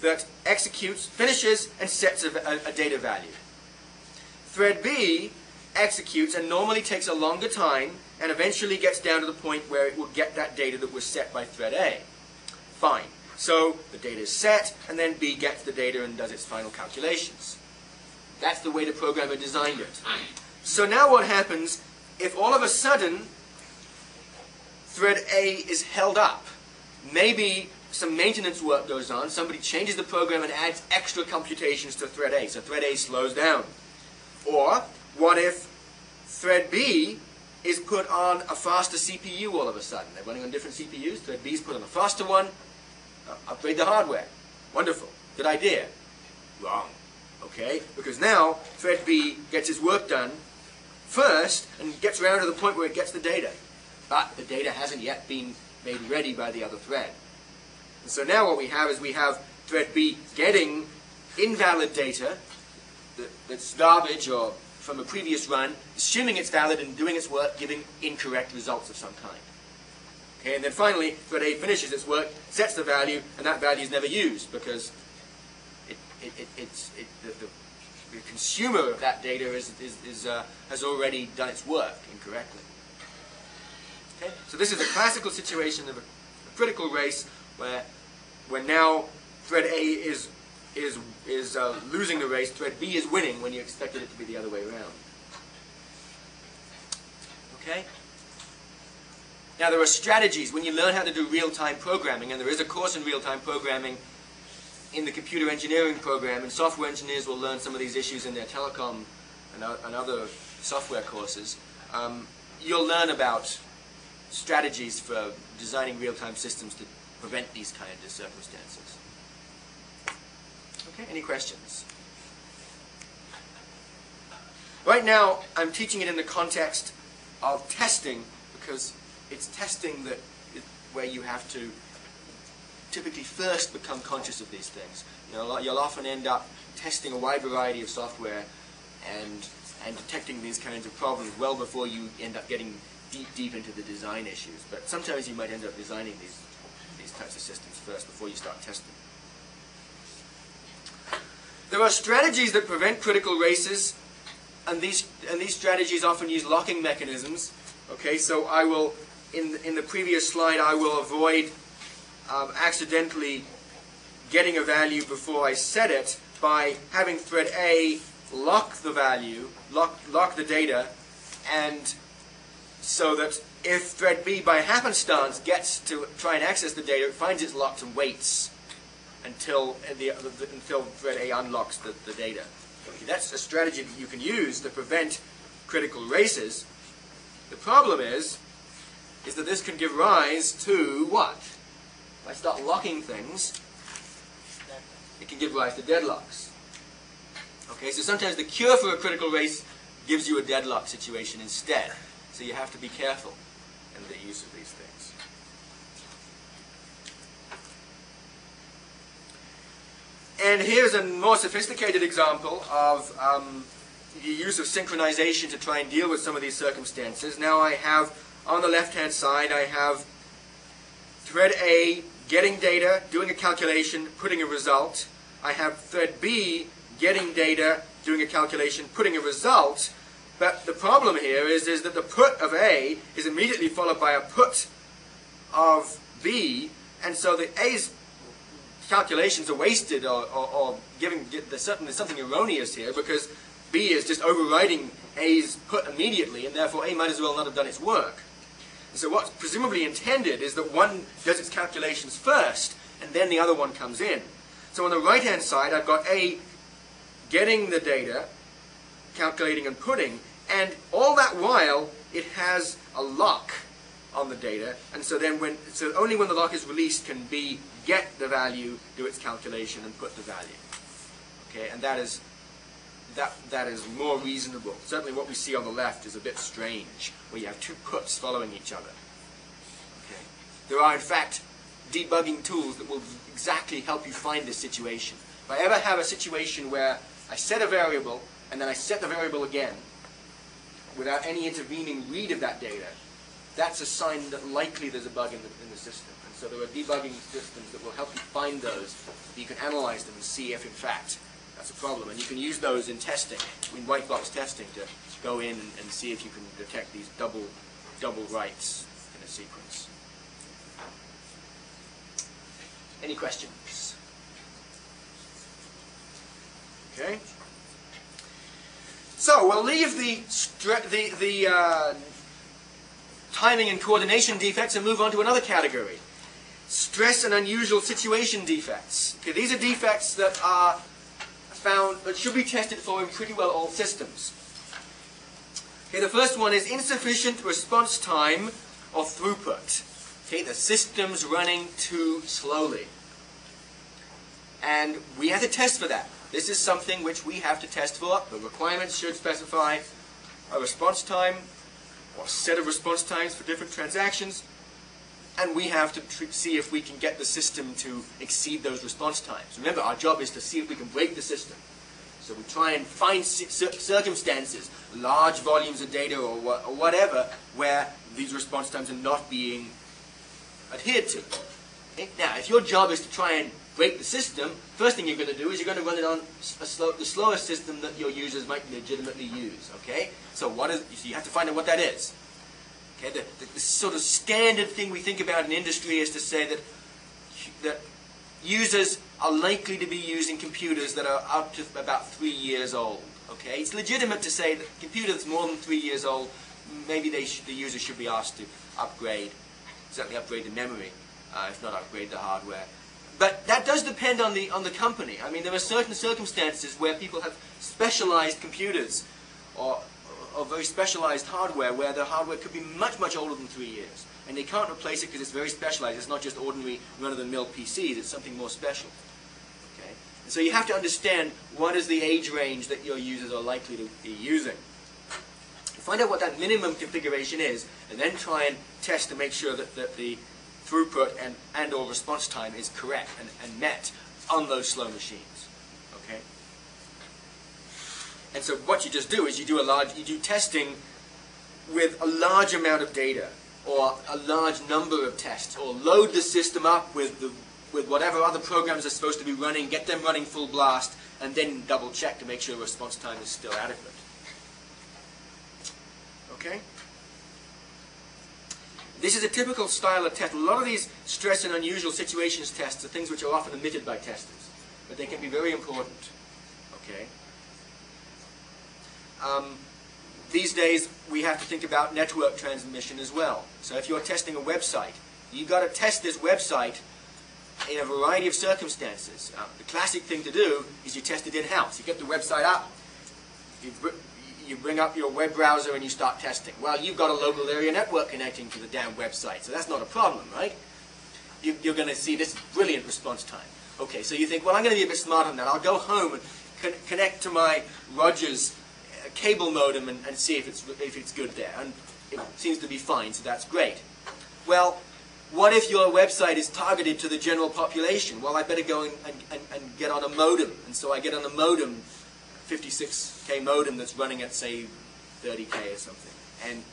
that executes, finishes, and sets a data value. Thread B executes and normally takes a longer time and eventually gets down to the point where it will get that data that was set by thread A. Fine. So the data is set, and then B gets the data and does its final calculations. That's the way the programmer designed it. So now what happens if all of a sudden thread A is held up? Maybe some maintenance work goes on, somebody changes the program and adds extra computations to thread A, so thread A slows down. Or, what if thread B is put on a faster CPU all of a sudden? They're running on different CPUs, thread B is put on a faster one, upgrade the hardware. Wonderful, good idea. Wrong. Okay, because now thread B gets its work done first and gets around to the point where it gets the data. But the data hasn't yet been made ready by the other thread. And so now what we have is we have thread B getting invalid data that's garbage or from a previous run, assuming it's valid and doing its work, giving incorrect results of some kind. Okay, and then finally, thread A finishes its work, sets the value, and that value is never used because the consumer of that data has already done its work incorrectly. Okay, so this is a classical situation of a critical race where now thread A is losing the race, thread B is winning when you expected it to be the other way around. Okay? Now there are strategies when you learn how to do real-time programming, and there is a course in real-time programming in the computer engineering program, and software engineers will learn some of these issues in their telecom and other software courses. You'll learn about strategies for designing real-time systems to prevent these kind of circumstances. Okay, any questions? Right now, I'm teaching it in the context of testing because it's testing where you have to typically first become conscious of these things. You'll often end up testing a wide variety of software and detecting these kinds of problems well before you end up getting deep into the design issues. But sometimes you might end up designing these types of systems first before you start testing. There are strategies that prevent critical races, and these strategies often use locking mechanisms. Okay, so I will, in the previous slide, I will avoid accidentally getting a value before I set it by having thread A lock the value, lock the data, and so that if thread B by happenstance gets to try and access the data, it finds it's locked and waits until thread A unlocks the data. Okay, that's a strategy that you can use to prevent critical races. The problem is that this can give rise to what? If I start locking things, it can give rise to deadlocks. Okay, so sometimes the cure for a critical race gives you a deadlock situation instead. So you have to be careful in the use of these things. And here's a more sophisticated example of the use of synchronization to try and deal with some of these circumstances. Now I have, on the left-hand side, I have thread A getting data, doing a calculation, putting a result. I have thread B getting data, doing a calculation, putting a result. But the problem here is that the put of A is immediately followed by a put of B, and so the A's calculations are wasted, or giving, there's something erroneous here, because B is just overriding A's put immediately, and therefore A might as well not have done its work. And so what's presumably intended is that one does its calculations first, and then the other one comes in. So on the right-hand side, I've got A getting the data, calculating and putting, and all that while it has a lock on the data, and so then only when the lock is released can B get the value, do its calculation, and put the value. Okay, and that is more reasonable. Certainly what we see on the left is a bit strange, where you have two puts following each other. Okay. There are in fact debugging tools that will exactly help you find this situation. If I ever have a situation where I set a variable and then I set the variable again without any intervening read of that data, that's a sign that likely there's a bug in the system. And so there are debugging systems that will help you find those. You can analyze them and see if in fact that's a problem. And you can use those in testing, in white box testing, to go in and see if you can detect these double writes in a sequence. Any questions? Okay. So we'll leave the timing and coordination defects and move on to another category. Stress and unusual situation defects. Okay, these are defects that are found, that should be tested for in pretty well all systems. Okay, the first one is insufficient response time or throughput. Okay, the system's running too slowly. And we have to test for that. This is something which we have to test for. The requirements should specify a response time or a set of response times for different transactions, and we have to see if we can get the system to exceed those response times. Remember, our job is to see if we can break the system. So we try and find circumstances, large volumes of data or whatever, where these response times are not being adhered to. Okay? Now, if your job is to try and break the system, first thing you're going to do is you're going to run it on the slowest system that your users might legitimately use. Okay? So you have to find out what that is. Okay? The sort of standard thing we think about in industry is to say that users are likely to be using computers that are up to about 3 years old. Okay? It's legitimate to say that a computer that's more than 3 years old, maybe the user should be asked to upgrade, certainly upgrade the memory, if not upgrade the hardware. But that does depend on the company. I mean, there are certain circumstances where people have specialized computers or very specialized hardware where the hardware could be much, much older than 3 years. And they can't replace it because it's very specialized. It's not just ordinary run-of-the-mill PCs. It's something more special. Okay? And so you have to understand what is the age range that your users are likely to be using. Find out what that minimum configuration is, and then try and test to make sure that the throughput and or response time is correct and met on those slow machines. Okay? And so what you just do is you do testing with a large amount of data, or a large number of tests, or load the system up with whatever other programs are supposed to be running, get them running full blast, and then double check to make sure response time is still adequate. Okay? This is a typical style of test. A lot of these stress and unusual situations tests are things which are often omitted by testers, but they can be very important. Okay? These days, we have to think about network transmission as well. So if you're testing a website, you've got to test this website in a variety of circumstances. The classic thing to do is you test it in-house. You get the website up, you bring up your web browser and you start testing. Well, you've got a local area network connecting to the damn website, so that's not a problem, right? You're going to see this brilliant response time. Okay, so you think, well, I'm going to be a bit smarter than that. I'll go home and connect to my Rogers cable modem and see if it's good there. And it seems to be fine, so that's great. Well, what if your website is targeted to the general population? Well, I better go and get on a modem. And so I get on a modem, 56K modem that's running at, say, 30K or something,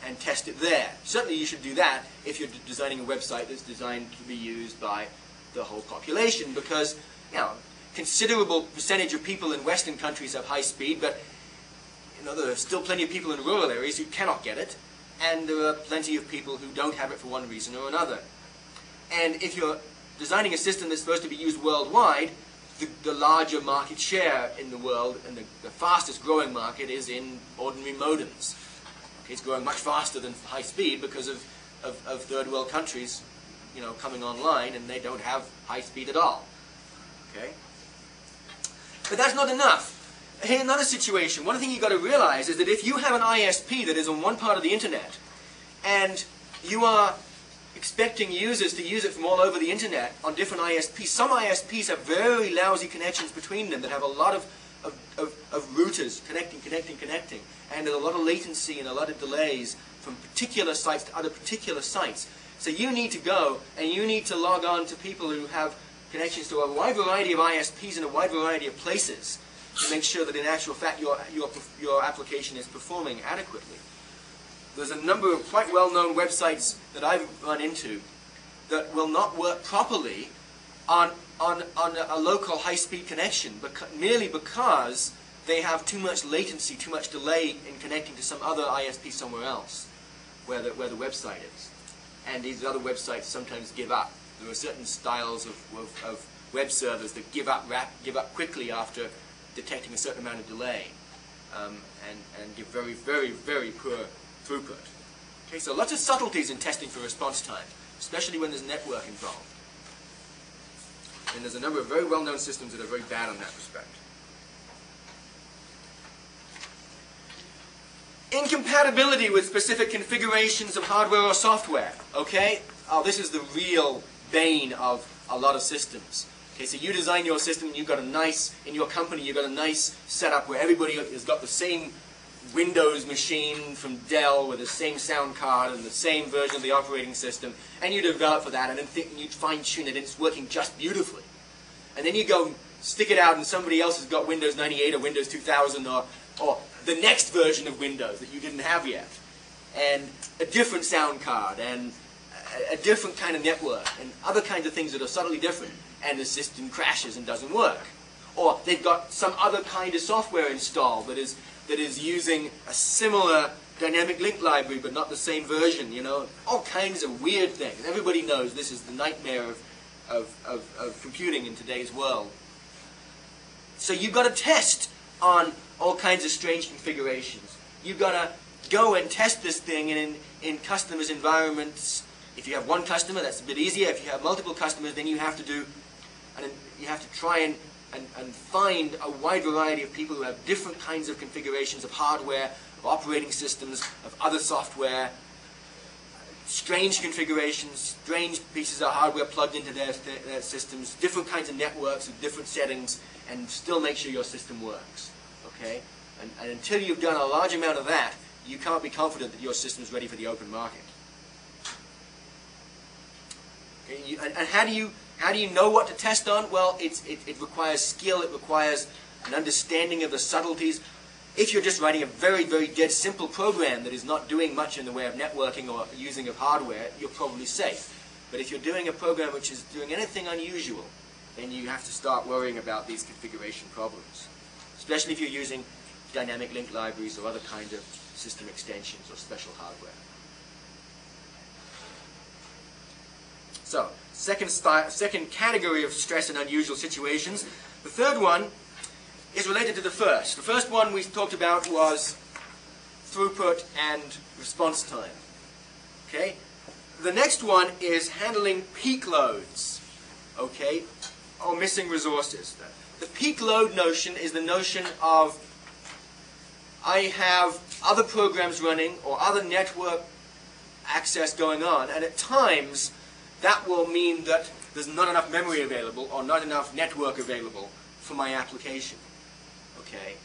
and test it there. Certainly you should do that if you're designing a website that's designed to be used by the whole population, because, you know, considerable percentage of people in Western countries have high speed, but there are still plenty of people in rural areas who cannot get it, and there are plenty of people who don't have it for one reason or another. And if you're designing a system that's supposed to be used worldwide, the larger market share in the world and the fastest growing market is in ordinary modems. Okay, it's growing much faster than high speed because of third world countries, coming online, and they don't have high speed at all. Okay, but that's not enough. Here's another situation. One thing you've got to realize is that if you have an ISP that is on one part of the internet, and you are expecting users to use it from all over the internet on different ISPs, some ISPs have very lousy connections between them that have a lot of routers connecting, and there's a lot of latency and a lot of delays from particular sites to other particular sites. So you need to go and you need to log on to people who have connections to a wide variety of ISPs in a wide variety of places to make sure that in actual fact your application is performing adequately. There's a number of quite well-known websites that I've run into that will not work properly on a local high-speed connection, merely because they have too much latency, too much delay in connecting to some other ISP somewhere else, where the website is. And these other websites sometimes give up. There are certain styles of web servers that give up quickly after detecting a certain amount of delay, and give very, very, very poor throughput. Okay, so lots of subtleties in testing for response time, especially when there's network involved. And there's a number of very well-known systems that are very bad in that respect. Incompatibility with specific configurations of hardware or software. Okay? Oh, this is the real bane of a lot of systems. Okay, so you design your system, and you've got a nice, in your company, you've got a nice setup where everybody has got the same Windows machine from Dell with the same sound card and the same version of the operating system, and you develop for that, and then you fine-tune it, and it's working just beautifully. And then you go stick it out, and somebody else has got Windows 98 or Windows 2000 or the next version of Windows that you didn't have yet, and a different sound card, and a different kind of network, and other kinds of things that are subtly different, and the system crashes and doesn't work. Or they've got some other kind of software installed that is using a similar dynamic link library but not the same version, all kinds of weird things. Everybody knows this is the nightmare of computing in today's world. So you've got to test on all kinds of strange configurations. You've got to go and test this thing in customers' environments. If you have one customer, that's a bit easier. If you have multiple customers, then you have to try and find a wide variety of people who have different kinds of configurations of hardware, of operating systems, of other software, strange configurations, strange pieces of hardware plugged into their systems, different kinds of networks with different settings, and still make sure your system works. Okay? And until you've done a large amount of that, you can't be confident that your system is ready for the open market. Okay? And how do you know what to test on? Well, it requires skill. It requires an understanding of the subtleties. If you're just writing a very, very dead simple program that is not doing much in the way of networking or using of hardware, you're probably safe. But if you're doing a program which is doing anything unusual, then you have to start worrying about these configuration problems, especially if you're using dynamic link libraries or other kinds of system extensions or special hardware. So, second category of stress and unusual situations. The third one is related to the first. The first one we talked about was throughput and response time. Okay? The next one is handling peak loads. Okay? Or missing resources. The peak load notion is the notion of I have other programs running or other network access going on, and at times that will mean that there's not enough memory available or not enough network available for my application. Okay?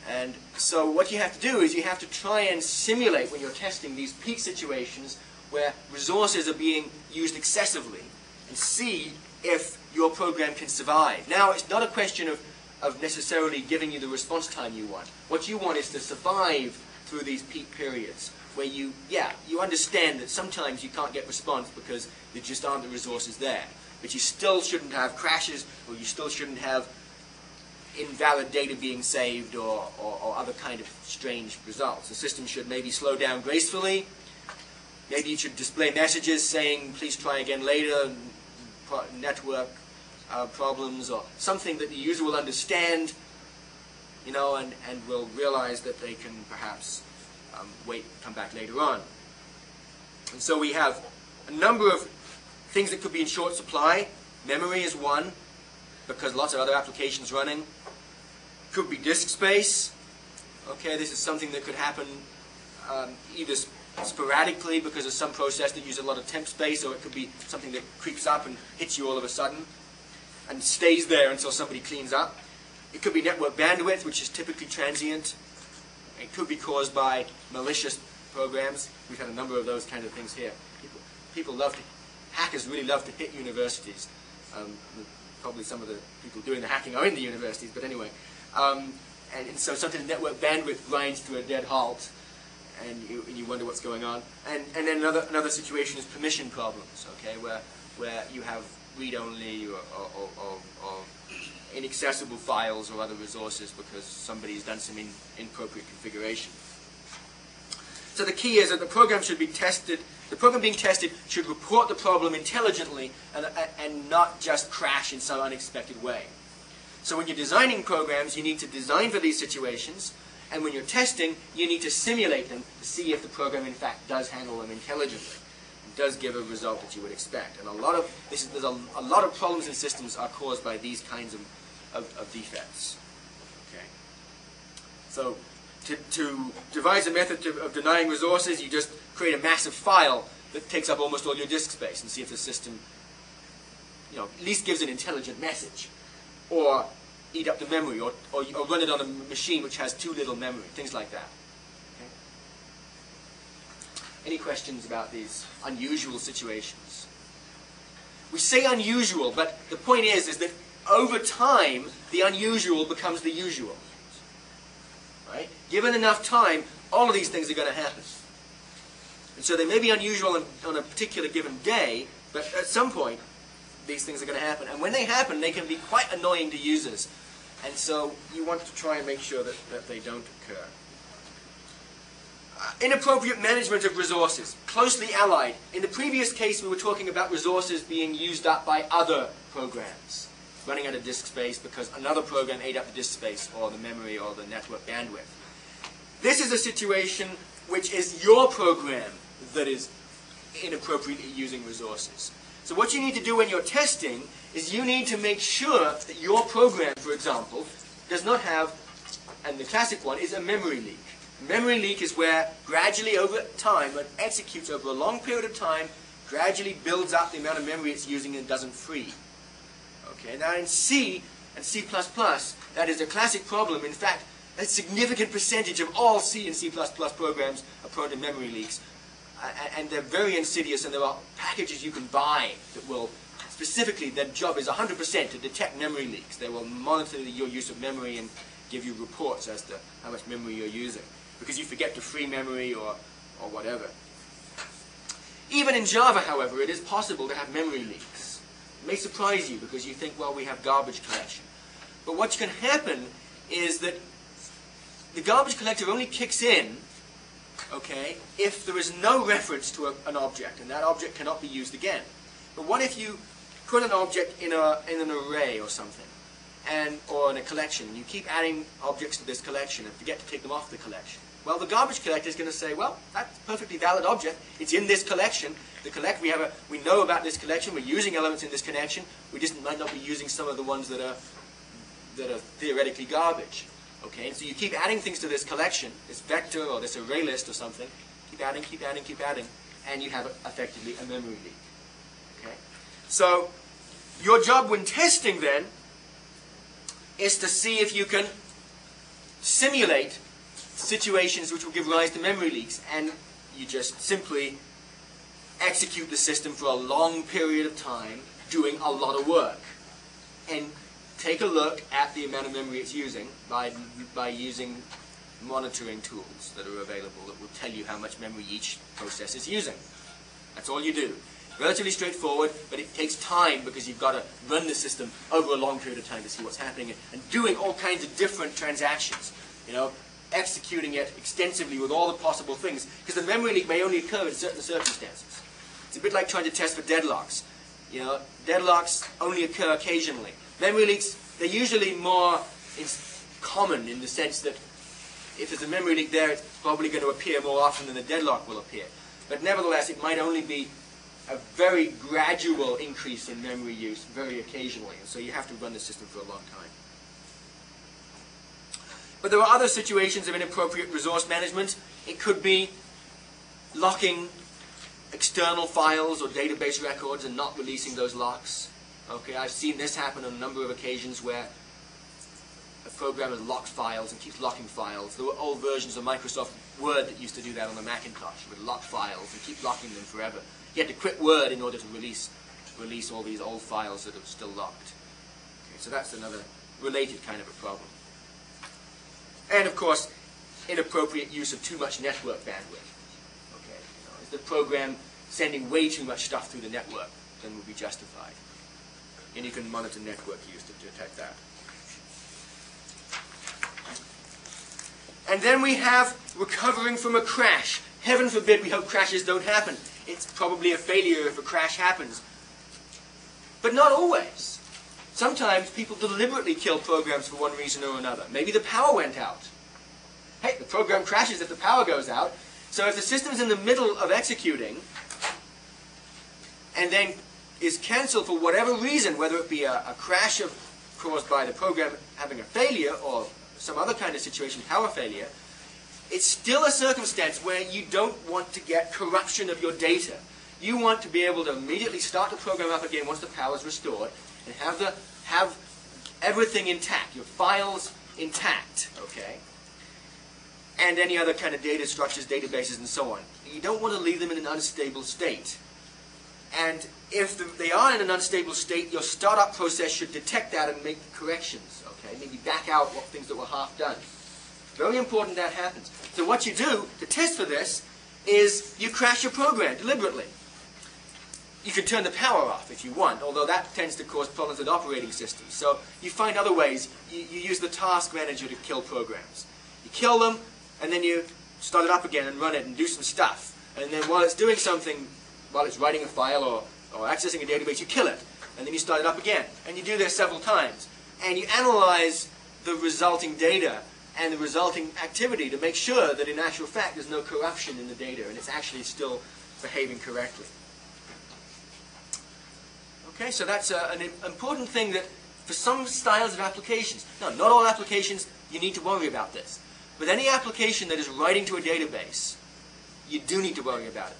And so what you have to do is you have to try and simulate, when you're testing, these peak situations where resources are being used excessively, and see if your program can survive. Now, it's not a question of necessarily giving you the response time you want. What you want is to survive through these peak periods where you understand that sometimes you can't get response because there just aren't the resources there. But you still shouldn't have crashes, or you still shouldn't have invalid data being saved, or other kind of strange results. The system should maybe slow down gracefully. Maybe you should display messages saying, please try again later, network problems, or something that the user will understand, you know, and will realize that they can perhaps come back later on. And so we have a number of things that could be in short supply. Memory is one, because lots of other applications running. Could be disk space. Okay, this is something that could happen either sporadically because of some process that uses a lot of temp space, or it could be something that creeps up and hits you all of a sudden and stays there until somebody cleans up. It could be network bandwidth, which is typically transient. It could be caused by malicious programs. We've had a number of those kind of things here. Hackers really love to hit universities. Probably some of the people doing the hacking are in the universities, but anyway. And so something network bandwidth grinds to a dead halt, and you wonder what's going on. And then another situation is permission problems, okay, where you have read-only or inaccessible files or other resources because somebody's done some inappropriate configuration. So the key is that the program should be tested. The program being tested should report the problem intelligently and not just crash in some unexpected way. So when you're designing programs, you need to design for these situations, and when you're testing, you need to simulate them to see if the program in fact does handle them intelligently. It does give a result that you would expect. And a lot of problems in systems are caused by these kinds of defects. Okay. So to devise a method of denying resources, you just create a massive file that takes up almost all your disk space and see if the system, you know, at least gives an intelligent message. Or eat up the memory, or run it on a machine which has too little memory, things like that. Okay. Any questions about these unusual situations? We say unusual, but the point is that over time, the unusual becomes the usual. Right? Given enough time, all of these things are going to happen. And so they may be unusual on a particular given day, but at some point, these things are going to happen. And when they happen, they can be quite annoying to users. And so you want to try and make sure that they don't occur. Inappropriate management of resources, closely allied. In the previous case, we were talking about resources being used up by other programs, running out of disk space because another program ate up the disk space or the memory or the network bandwidth. This is a situation which is your program that is inappropriately using resources. So what you need to do when you're testing is you need to make sure that your program, for example, does not have, and the classic one is a memory leak. A memory leak is where gradually over time, it executes over a long period of time, gradually builds up the amount of memory it's using and doesn't free. Okay, now in C and C++, that is a classic problem. In fact, a significant percentage of all C and C++ programs are prone to memory leaks. And they're very insidious, and there are packages you can buy that will, specifically, their job is 100% to detect memory leaks. They will monitor your use of memory and give you reports as to how much memory you're using, because you forget to free memory or whatever. Even in Java, however, it is possible to have memory leaks. It may surprise you because you think, well, we have garbage collection. But what can happen is that the garbage collector only kicks in, okay, if there is no reference to an object, and that object cannot be used again. But what if you put an object in an array or something, or in a collection, and you keep adding objects to this collection and forget to take them off the collection? Well, the garbage collector is going to say, well, that's a perfectly valid object. It's in this collection. We know about this collection. We're using elements in this collection. We just might not be using some of the ones that are theoretically garbage. Okay, and so you keep adding things to this collection, this vector or this array list or something. Keep adding, keep adding, keep adding, and you have effectively a memory leak. Okay, so your job when testing then is to see if you can simulate situations which will give rise to memory leaks, and you just simply execute the system for a long period of time, doing a lot of work, and take a look at the amount of memory it's using by using monitoring tools that are available that will tell you how much memory each process is using. That's all you do. Relatively straightforward, but it takes time because you've got to run the system over a long period of time to see what's happening and doing all kinds of different transactions. You know, executing it extensively with all the possible things, because the memory leak may only occur in certain circumstances. It's a bit like trying to test for deadlocks. You know, deadlocks only occur occasionally. Memory leaks, they're usually more common in the sense that if there's a memory leak there, it's probably going to appear more often than the deadlock will appear. But nevertheless, it might only be a very gradual increase in memory use, very occasionally. And so you have to run the system for a long time. But there are other situations of inappropriate resource management. It could be locking external files or database records and not releasing those locks. Okay, I've seen this happen on a number of occasions where a program has locked files and keeps locking files. There were old versions of Microsoft Word that used to do that on the Macintosh, would lock files and keep locking them forever. You had to quit Word in order to release all these old files that are still locked. Okay, so that's another related kind of a problem. And of course, inappropriate use of too much network bandwidth. Okay, you know, is the program sending way too much stuff through the network, then will be justified. And you can monitor network use to detect that. And then we have recovering from a crash. Heaven forbid we hope crashes don't happen. It's probably a failure if a crash happens. But not always. Sometimes people deliberately kill programs for one reason or another. Maybe the power went out. Hey, the program crashes if the power goes out. So if the system's in the middle of executing and then is cancelled for whatever reason, whether it be a crash caused by the program having a failure or some other kind of situation, power failure, it's still a circumstance where you don't want to get corruption of your data. You want to be able to immediately start the program up again once the power is restored and have everything intact, your files intact, okay? And any other kind of data structures, databases, and so on. You don't want to leave them in an unstable state. And if they are in an unstable state, your startup process should detect that and make corrections, okay? Maybe back out things that were half done. Very important that happens. So what you do to test for this is you crash your program deliberately. You can turn the power off if you want, although that tends to cause problems with operating systems. So you find other ways. You use the task manager to kill programs. You kill them, and then you start it up again and run it and do some stuff. And then while it's doing something, while it's writing a file or accessing a database, you kill it. And then you start it up again. And you do this several times. And you analyze the resulting data and the resulting activity to make sure that in actual fact there's no corruption in the data and it's actually still behaving correctly. Okay, so that's an important thing that for some styles of applications, no, not all applications, you need to worry about this. With any application that is writing to a database, you do need to worry about it.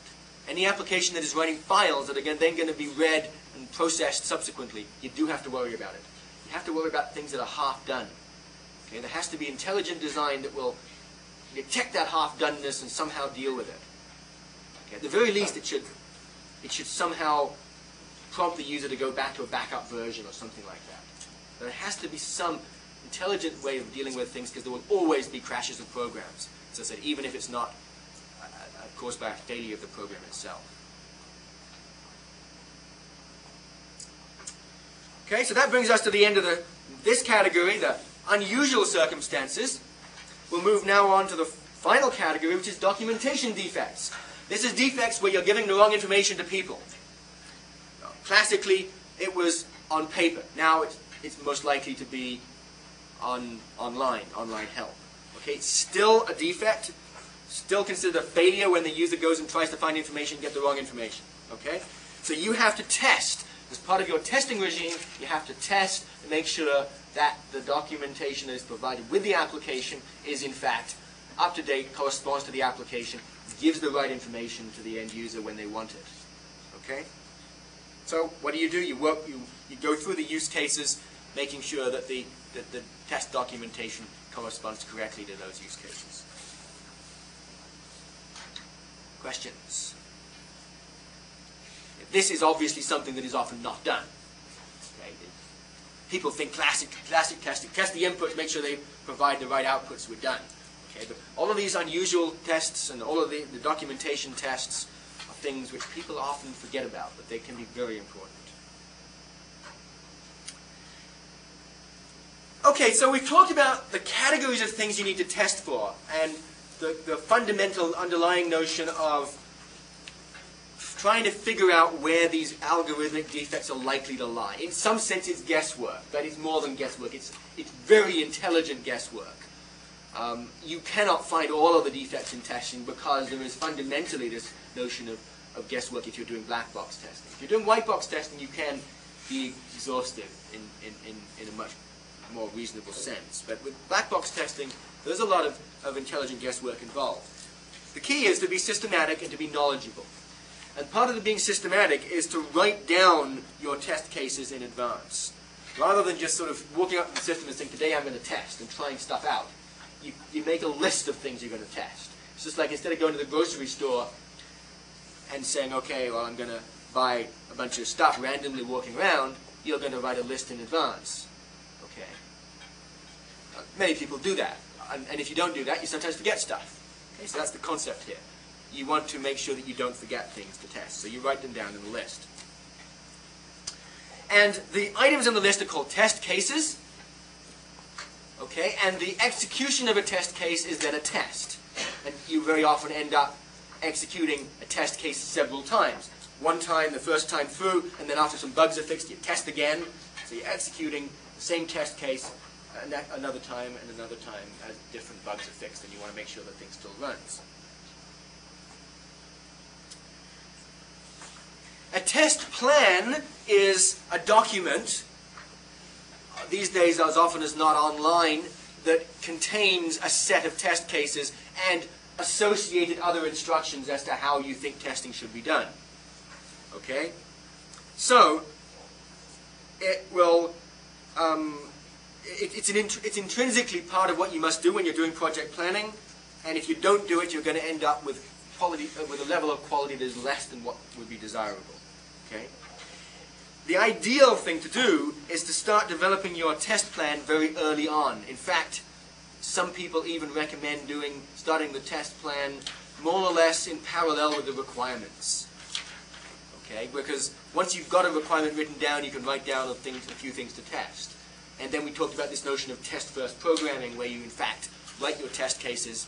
Any application that is writing files that are then going to be read and processed subsequently, you do have to worry about it. You have to worry about things that are half done. Okay, there has to be intelligent design that will detect that half-doneness and somehow deal with it. Okay, at the very least, it should somehow prompt the user to go back to a backup version or something like that. There has to be some intelligent way of dealing with things because there will always be crashes of programs. As I said, even if it's not caused by a failure of the program itself. Okay, so that brings us to the end of this category, the unusual circumstances. We'll move now on to the final category, which is documentation defects. This is defects where you're giving the wrong information to people. Classically, it was on paper. Now it's most likely to be online help. Okay, it's still a defect, still considered a failure when the user goes and tries to find information and get the wrong information. Okay, so you have to test. As part of your testing regime, you have to test and make sure that the documentation that is provided with the application is in fact up to date, corresponds to the application, gives the right information to the end user when they want it. Okay? So what do? You go through the use cases, making sure that the test documentation corresponds correctly to those use cases. Questions? This is obviously something that is often not done. Okay? People think classic testing. Test the inputs, make sure they provide the right outputs, we're done. Okay? But all of these unusual tests and all of the documentation tests are things which people often forget about, but they can be very important. Okay, so we've talked about the categories of things you need to test for, and the fundamental underlying notion of trying to figure out where these algorithmic defects are likely to lie. In some sense, it's guesswork, but it's more than guesswork. It's very intelligent guesswork. You cannot find all of the defects in testing because there is fundamentally this notion of guesswork if you're doing black box testing. If you're doing white box testing, you can be exhaustive in a much more reasonable sense. But with black box testing, there's a lot of intelligent guesswork involved. The key is to be systematic and to be knowledgeable. And part of being systematic is to write down your test cases in advance. Rather than just sort of walking up to the system and saying, today I'm going to test, and trying stuff out. You make a list of things you're going to test. It's just like instead of going to the grocery store and saying, okay, well, I'm going to buy a bunch of stuff randomly walking around, you're going to write a list in advance. Okay. Many people do that. And if you don't do that, you sometimes forget stuff. Okay, so that's the concept here. You want to make sure that you don't forget things to test. So you write them down in the list. And the items on the list are called test cases. Okay, and the execution of a test case is then a test. And you very often end up executing a test case several times. One time, the first time through, and then after some bugs are fixed, you test again. So you're executing the same test case another time and another time as different bugs are fixed, and you want to make sure that thing still runs. A test plan is a document, these days as often as not online, that contains a set of test cases and associated other instructions as to how you think testing should be done. Okay? So, it will, it's intrinsically part of what you must do when you're doing project planning, and if you don't do it, you're going to end up with a level of quality that is less than what would be desirable. Okay? The ideal thing to do is to start developing your test plan very early on. In fact, some people even recommend starting the test plan more or less in parallel with the requirements. Okay? Because once you've got a requirement written down, you can write down a few things to test. And then we talked about this notion of test-first programming, where you in fact write your test cases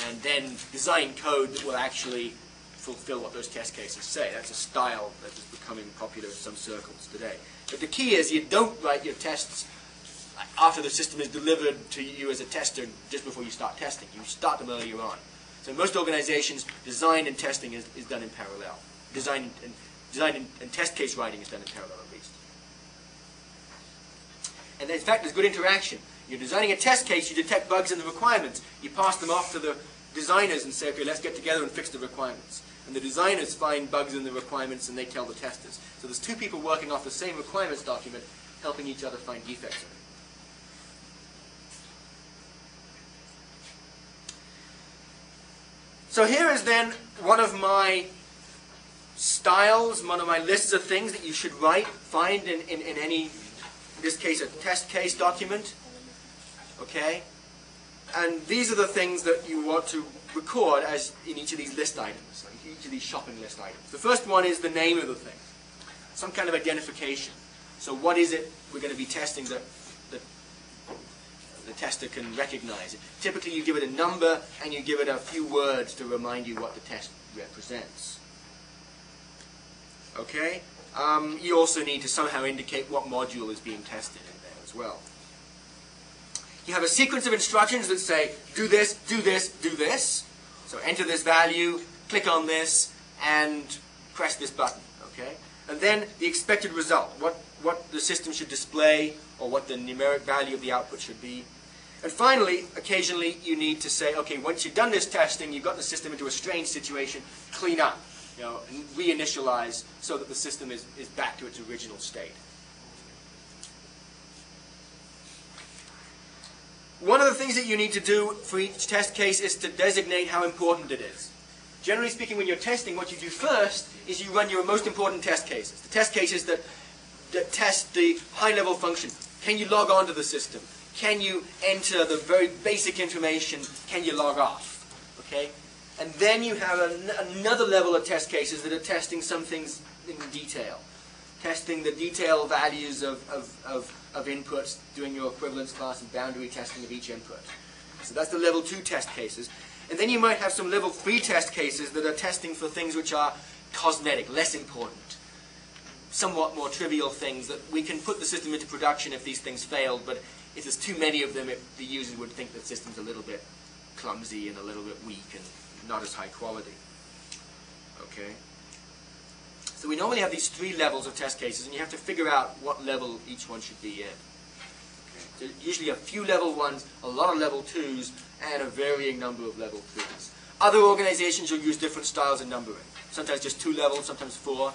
and then design code that will actually fulfill what those test cases say. That's a style that is becoming popular in some circles today. But the key is you don't write your tests after the system is delivered to you as a tester just before you start testing. You start them earlier on. So in most organizations, design and testing is done in parallel. Design and test case writing is done in parallel at least. And in fact, there's good interaction. You're designing a test case, you detect bugs in the requirements. You pass them off to the designers and say, okay, let's get together and fix the requirements. And the designers find bugs in the requirements and they tell the testers. So there's two people working off the same requirements document, helping each other find defects in it. So here is then one of my styles, one of my lists of things that you should find in any, in this case, a test case document. Okay? And these are the things that you want to record as in each of these list items, like each of these shopping list items. The first one is the name of the thing, some kind of identification. So what is it we're going to be testing that the tester can recognize? Typically you give it a number and you give it a few words to remind you what the test represents. Okay? You also need to somehow indicate what module is being tested in there as well. You have a sequence of instructions that say, do this, do this, do this. So enter this value, click on this, and press this button. Okay? And then the expected result, what the system should display, or what the numeric value of the output should be. And finally, occasionally, you need to say, okay, once you've done this testing, you've got the system into a strange situation, clean up, and reinitialize so that the system is back to its original state. One of the things that you need to do for each test case is to designate how important it is. Generally speaking, when you're testing, what you do first is you run your most important test cases. The test cases that test the high-level function. Can you log on to the system? Can you enter the very basic information? Can you log off? Okay? And then you have another level of test cases that are testing some things in detail. Testing the detailed values of inputs, doing your equivalence class and boundary testing of each input. So that's the level 2 test cases. And then you might have some level 3 test cases that are testing for things which are cosmetic, less important, somewhat more trivial things that we can put the system into production if these things failed, but if there's too many of them, the user would think the system's a little bit clumsy and a little bit weak and not as high quality. Okay? So we normally have these 3 levels of test cases, and you have to figure out what level each one should be in. Okay. So usually a few level 1s, a lot of level 2s, and a varying number of level 3s. Other organizations will use different styles of numbering. Sometimes just 2 levels, sometimes 4.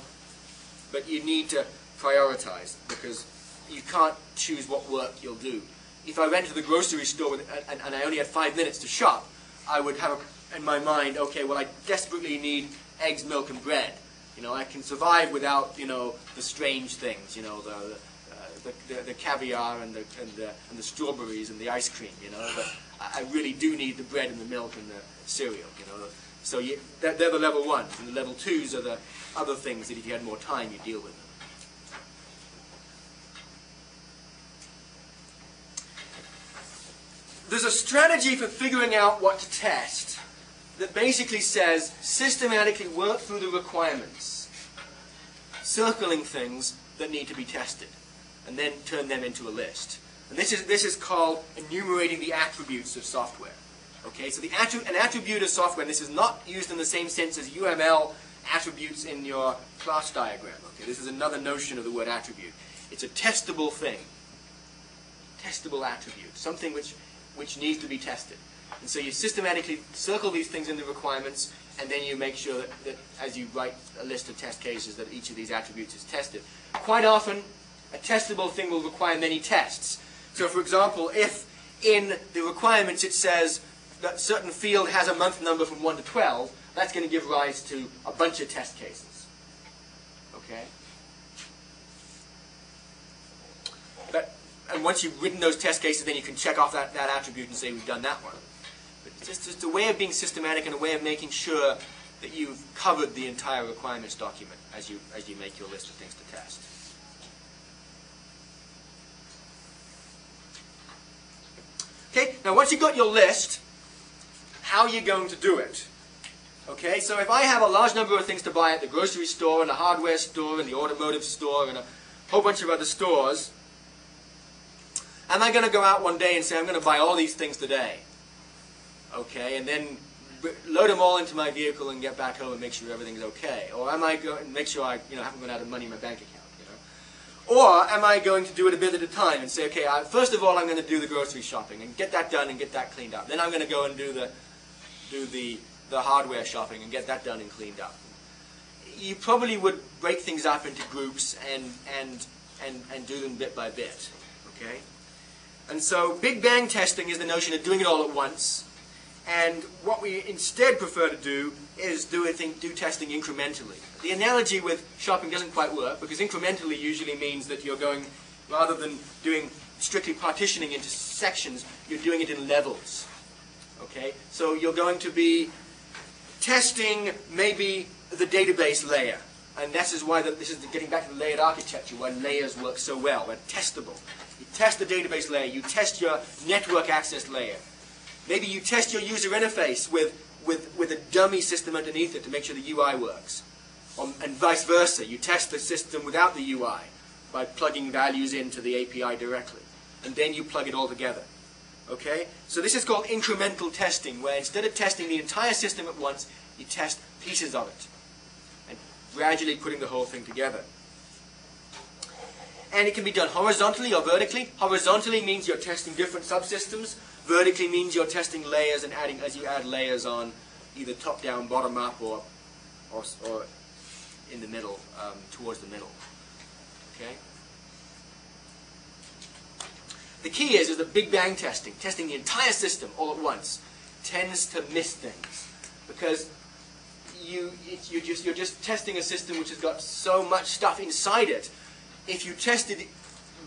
But you need to prioritize, because you can't choose what work you'll do. If I went to the grocery store and I only had 5 minutes to shop, I would have in my mind, okay, well, I desperately need eggs, milk, and bread. You know, I can survive without, you know, the strange things, you know, the caviar and the strawberries and the ice cream, you know. But I really do need the bread and the milk and the cereal, you know. So they're the level 1s, and the level 2s are the other things that if you had more time, you deal with them. There's a strategy for figuring out what to test that basically says systematically work through the requirements, circling things that need to be tested, and then turn them into a list. And this is called enumerating the attributes of software. Okay, so an attribute of software, and this is not used in the same sense as UML attributes in your class diagram. Okay, this is another notion of the word attribute. It's a testable thing, testable attribute, something which needs to be tested. And so you systematically circle these things in the requirements, and then you make sure that as you write a list of test cases that each of these attributes is tested. Quite often, a testable thing will require many tests. So for example, if in the requirements it says that a certain field has a month number from 1 to 12, that's going to give rise to a bunch of test cases. Okay? And once you've written those test cases, then you can check off that attribute and say, we've done that one. But it's just a way of being systematic and a way of making sure that you've covered the entire requirements document as you make your list of things to test. Okay, now once you've got your list, how are you going to do it? Okay, so if I have a large number of things to buy at the grocery store and the hardware store and the automotive store and a whole bunch of other stores, am I going to go out one day and say, I'm going to buy all these things today? Okay, and then load them all into my vehicle and get back home and make sure everything's okay? Or am I going to make sure I haven't run out of money in my bank account? Or am I going to do it a bit at a time and say, okay, first of all, I'm going to do the grocery shopping and get that done and get that cleaned up. Then I'm going to go and do the hardware shopping and get that done and cleaned up. You probably would break things up into groups and do them bit by bit. Okay? And so Big Bang testing is the notion of doing it all at once. And what we instead prefer to do is do testing incrementally. The analogy with shopping doesn't quite work, because incrementally usually means that you're going, rather than doing strictly partitioning into sections, you're doing it in levels. Okay? So you're going to be testing maybe the database layer. And this is why this is getting back to the layered architecture, why layers work so well. They're testable. You test the database layer. You test your network access layer. Maybe you test your user interface with a dummy system underneath it to make sure the UI works. And vice versa. You test the system without the UI by plugging values into the API directly. And then you plug it all together. Okay? So this is called incremental testing, where instead of testing the entire system at once, you test pieces of it. And gradually putting the whole thing together. And it can be done horizontally or vertically. Horizontally means you're testing different subsystems. Vertically means you're testing layers and adding, as you add layers on, either top down, bottom up, or in the middle, towards the middle. Okay? The key is that big bang testing, testing the entire system all at once, tends to miss things. Because you're just testing a system which has got so much stuff inside it. If you tested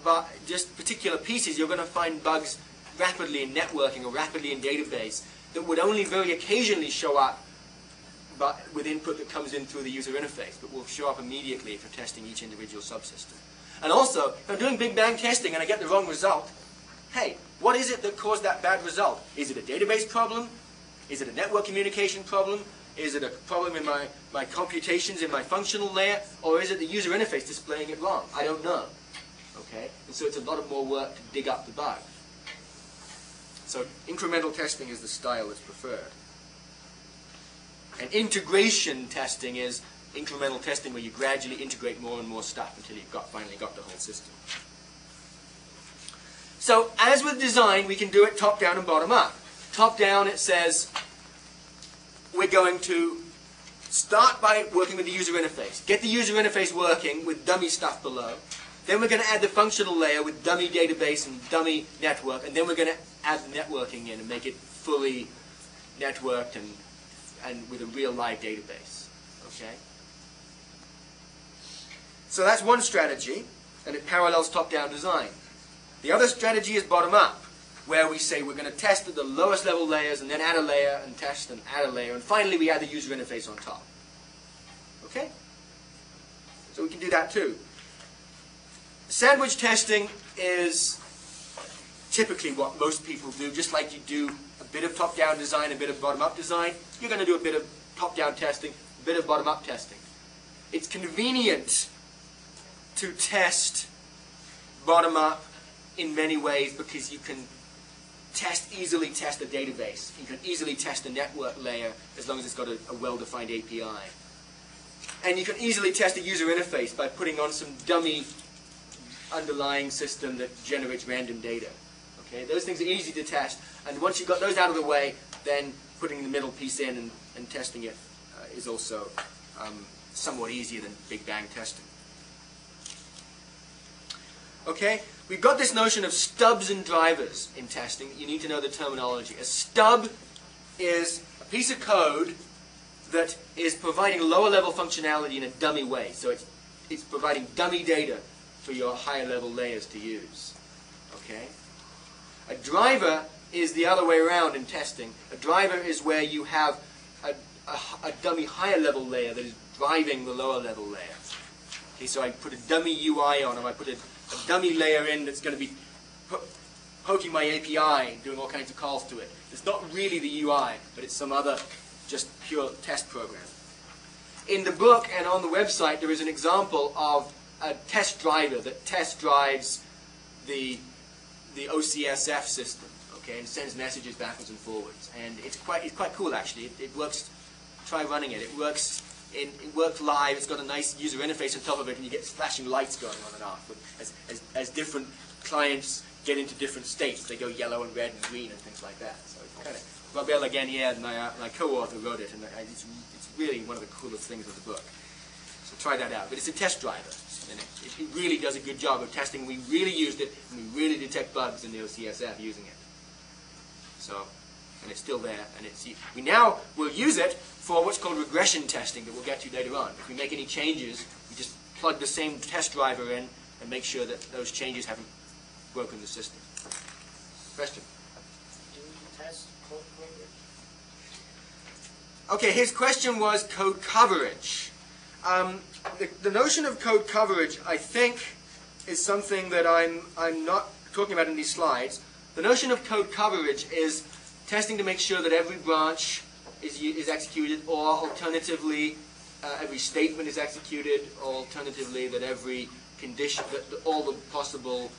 but just particular pieces, you're going to find bugs rapidly in networking or rapidly in database that would only very occasionally show up but with input that comes in through the user interface, but will show up immediately if you're testing each individual subsystem. And also, if I'm doing big bang testing and I get the wrong result, hey, what is it that caused that bad result? Is it a database problem? Is it a network communication problem? Is it a problem in my computations in my functional layer? Or is it the user interface displaying it wrong? I don't know. Okay? And so it's a lot of more work to dig up the bug. So incremental testing is the style that's preferred. And integration testing is incremental testing where you gradually integrate more and more stuff until you've finally got the whole system. So as with design, we can do it top down and bottom up. Top down, it says we're going to start by working with the user interface. Get the user interface working with dummy stuff below. Then we're going to add the functional layer with dummy database and dummy network. And then we're going to add the networking in and make it fully networked and with a real live database. Okay? So that's one strategy, and it parallels top-down design. The other strategy is bottom-up, where we say we're going to test at the lowest level layers and then add a layer and test and add a layer, and finally we add the user interface on top. Okay? So we can do that too. Sandwich testing is typically what most people do, just like you do a bit of top-down design, a bit of bottom-up design. You're going to do a bit of top-down testing, a bit of bottom-up testing. It's convenient to test bottom-up in many ways because you can easily test a database. You can easily test a network layer as long as it's got a well-defined API. And you can easily test a user interface by putting on some dummy underlying system that generates random data. Okay? Those things are easy to test, and once you've got those out of the way, then putting the middle piece in and testing it is also somewhat easier than big bang testing. Okay? We've got this notion of stubs and drivers in testing. You need to know the terminology. A stub is a piece of code that is providing lower level functionality in a dummy way. So it's providing dummy data for your higher level layers to use. Okay? A driver is the other way around in testing. A driver is where you have a dummy higher level layer that is driving the lower level layer. Okay, so I put a dummy UI on, or I put a dummy layer in that's going to be poking my API, doing all kinds of calls to it. It's not really the UI, but it's some other just pure test program. In the book and on the website, there is an example of a test driver that test drives the OCSF system, okay, and sends messages backwards and forwards. And it's quite cool actually. It works. Try running it. It works live. It's got a nice user interface on top of it, and you get flashing lights going on and off as different clients get into different states. They go yellow and red and green and things like that. So it's kind of Laganière, my co-author, wrote it, and it's really one of the coolest things of the book. So try that out. But it's a test driver, and it really does a good job of testing. We really used it, and we really detect bugs in the OCSF using it. So, and it's still there, and we now will use it for what's called regression testing that we'll get to later on. If we make any changes, we just plug the same test driver in and make sure that those changes haven't broken the system. Question? Do you test code coverage? Okay, his question was code coverage. The notion of code coverage, I think, is something that I'm not talking about in these slides. The notion of code coverage is testing to make sure that every branch is executed, or alternatively, every statement is executed, or alternatively, that every condition, that all the possible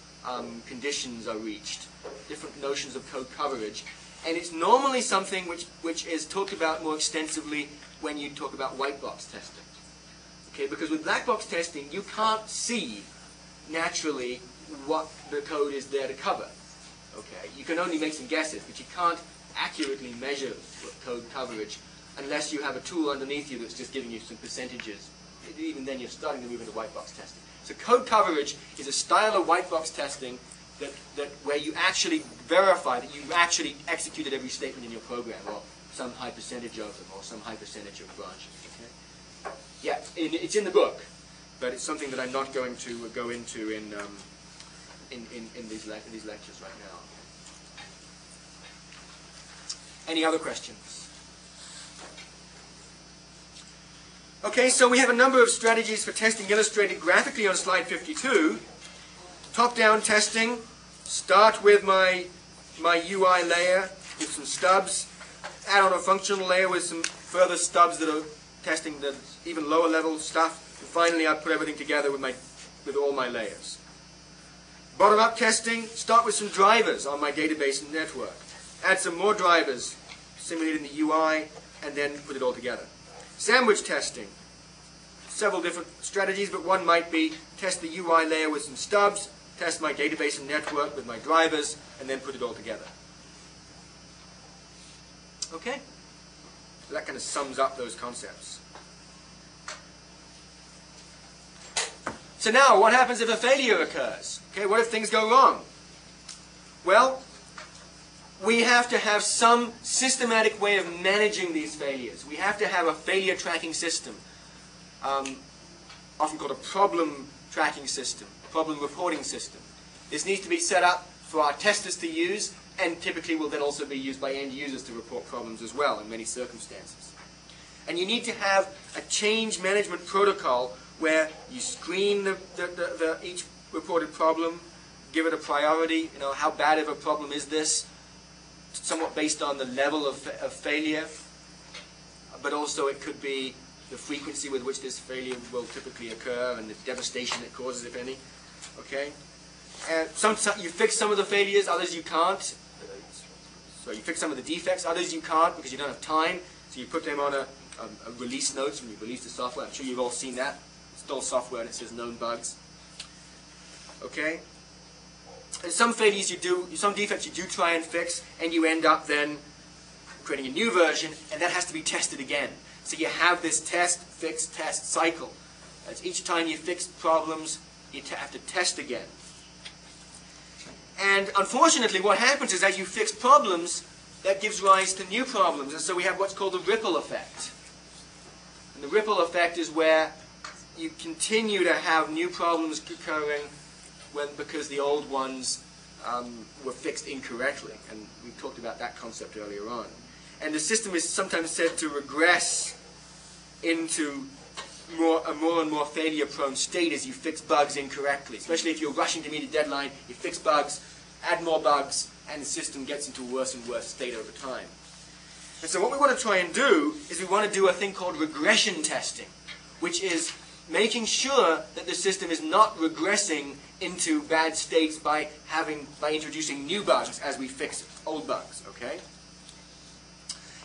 conditions are reached. Different notions of code coverage. And it's normally something which is talked about more extensively when you talk about white box testing. Okay, because with black box testing, you can't see naturally what the code is there to cover. Okay, you can only make some guesses, but you can't accurately measure code coverage unless you have a tool underneath you that's just giving you some percentages. Even then, you're starting to move into white box testing. So code coverage is a style of white box testing that where you actually verify that you actually executed every statement in your program, or some high percentage of them, or some high percentage of branches. Okay? Yeah, it's in the book, but it's something that I'm not going to go into in these lectures right now. Any other questions? Okay, so we have a number of strategies for testing illustrated graphically on slide 52. Top-down testing. Start with my UI layer with some stubs. Add on a functional layer with some further stubs that are testing the even lower level stuff. And finally, I put everything together with all my layers. Bottom-up testing. Start with some drivers on my database and network. Add some more drivers, simulate in the UI, and then put it all together. Sandwich testing. Several different strategies, but one might be test the UI layer with some stubs, test my database and network with my drivers, and then put it all together. Okay? So that kind of sums up those concepts. So now, what happens if a failure occurs? Okay, what if things go wrong? Well, we have to have some systematic way of managing these failures. We have to have a failure tracking system, often called a problem tracking system, problem reporting system. This needs to be set up for our testers to use, and typically will then also be used by end users to report problems as well in many circumstances. And you need to have a change management protocol where you screen each reported problem, give it a priority, how bad of a problem is this, somewhat based on the level of failure, but also it could be the frequency with which this failure will typically occur and the devastation it causes, if any. Okay? And you fix some of the failures, others you can't. So you fix some of the defects, others you can't because you don't have time. So you put them on a release notes when you release the software. I'm sure you've all seen that. Install software and it says known bugs. Okay? And some failures some defects you do try and fix, and you end up then creating a new version, and that has to be tested again. So you have this test, fix, test cycle. As each time you fix problems, you have to test again. And unfortunately, what happens is as you fix problems, that gives rise to new problems. And so we have what's called the ripple effect. And the ripple effect is where you continue to have new problems occurring because the old ones were fixed incorrectly. And we talked about that concept earlier on. And the system is sometimes said to regress into a more and more failure-prone state as you fix bugs incorrectly. Especially if you're rushing to meet a deadline, you fix bugs, add more bugs, and the system gets into a worse and worse state over time. And so what we want to try and do is we want to do a thing called regression testing, which is making sure that the system is not regressing into bad states by introducing new bugs as we fix old bugs. Okay?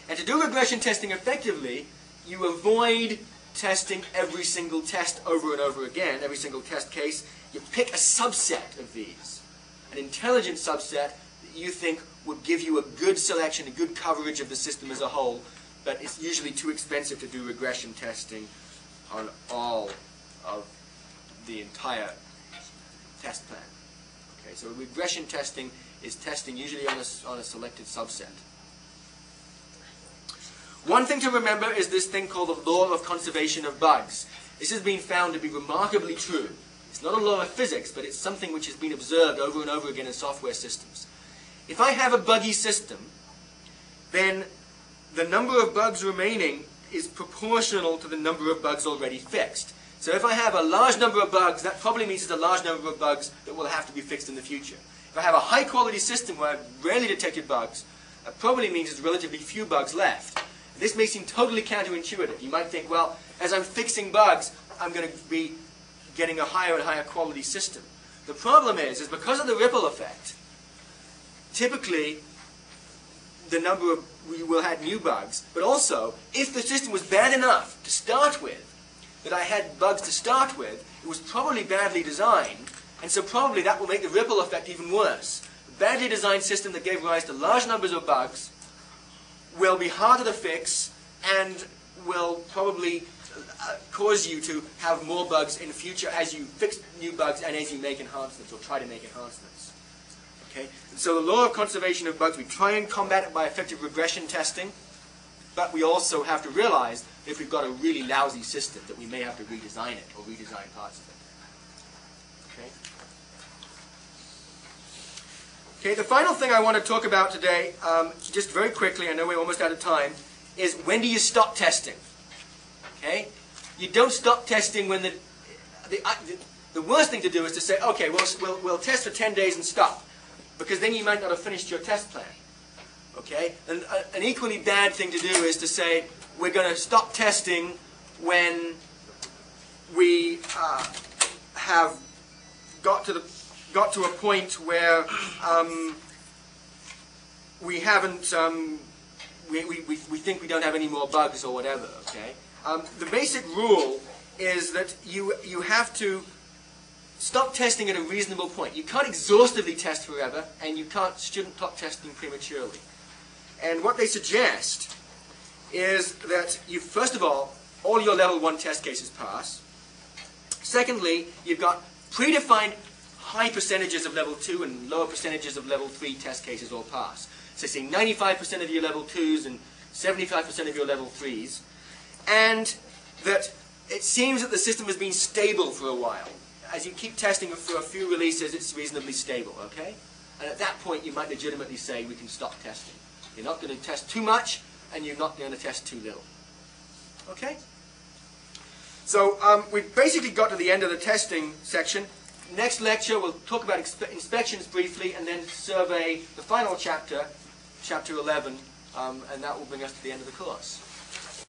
And to do regression testing effectively, you avoid testing every single test over and over again, every single test case. You pick a subset of these, an intelligent subset that you think would give you a good selection, a good coverage of the system as a whole, but it's usually too expensive to do regression testing on all of the entire test plan. Okay, so regression testing is testing usually on a selected subset. One thing to remember is this thing called the law of conservation of bugs. This has been found to be remarkably true. It's not a law of physics, but it's something which has been observed over and over again in software systems. If I have a buggy system, then the number of bugs remaining is proportional to the number of bugs already fixed. So if I have a large number of bugs, that probably means there's a large number of bugs that will have to be fixed in the future. If I have a high-quality system where I've rarely detected bugs, that probably means there's relatively few bugs left. This may seem totally counterintuitive. You might think, well, as I'm fixing bugs, I'm going to be getting a higher and higher quality system. The problem is because of the ripple effect, typically we will have new bugs, but also, if the system was bad enough to start with, that I had bugs to start with, it was probably badly designed, and so probably that will make the ripple effect even worse. A badly designed system that gave rise to large numbers of bugs will be harder to fix and will probably cause you to have more bugs in the future as you fix new bugs and as you make enhancements or try to make enhancements. Okay? And so the law of conservation of bugs, we try and combat it by effective regression testing, but we also have to realize that if we've got a really lousy system that we may have to redesign it or redesign parts of it. Okay? Okay, the final thing I want to talk about today, just very quickly, I know we're almost out of time, is when do you stop testing? Okay? You don't stop testing when the worst thing to do is to say, okay, we'll test for 10 days and stop, because then you might not have finished your test plan. Okay? And an equally bad thing to do is to say, we're going to stop testing when we have got to a point where we haven't, we think we don't have any more bugs or whatever, okay? The basic rule is that you have to stop testing at a reasonable point. You can't exhaustively test forever, and you shouldn't stop testing prematurely. And what they suggest is that you, first of all your level 1 test cases pass. Secondly, you've got predefined high percentages of level 2 and lower percentages of level 3 test cases all pass. So say 95% of your level 2s and 75% of your level 3s. And that it seems that the system has been stable for a while. As you keep testing for a few releases, it's reasonably stable, okay? And at that point, you might legitimately say we can stop testing. You're not going to test too much, and you're not going to test too little. Okay? So we've basically got to the end of the testing section. Next lecture, we'll talk about inspections briefly, and then survey the final chapter, chapter 11, and that will bring us to the end of the course.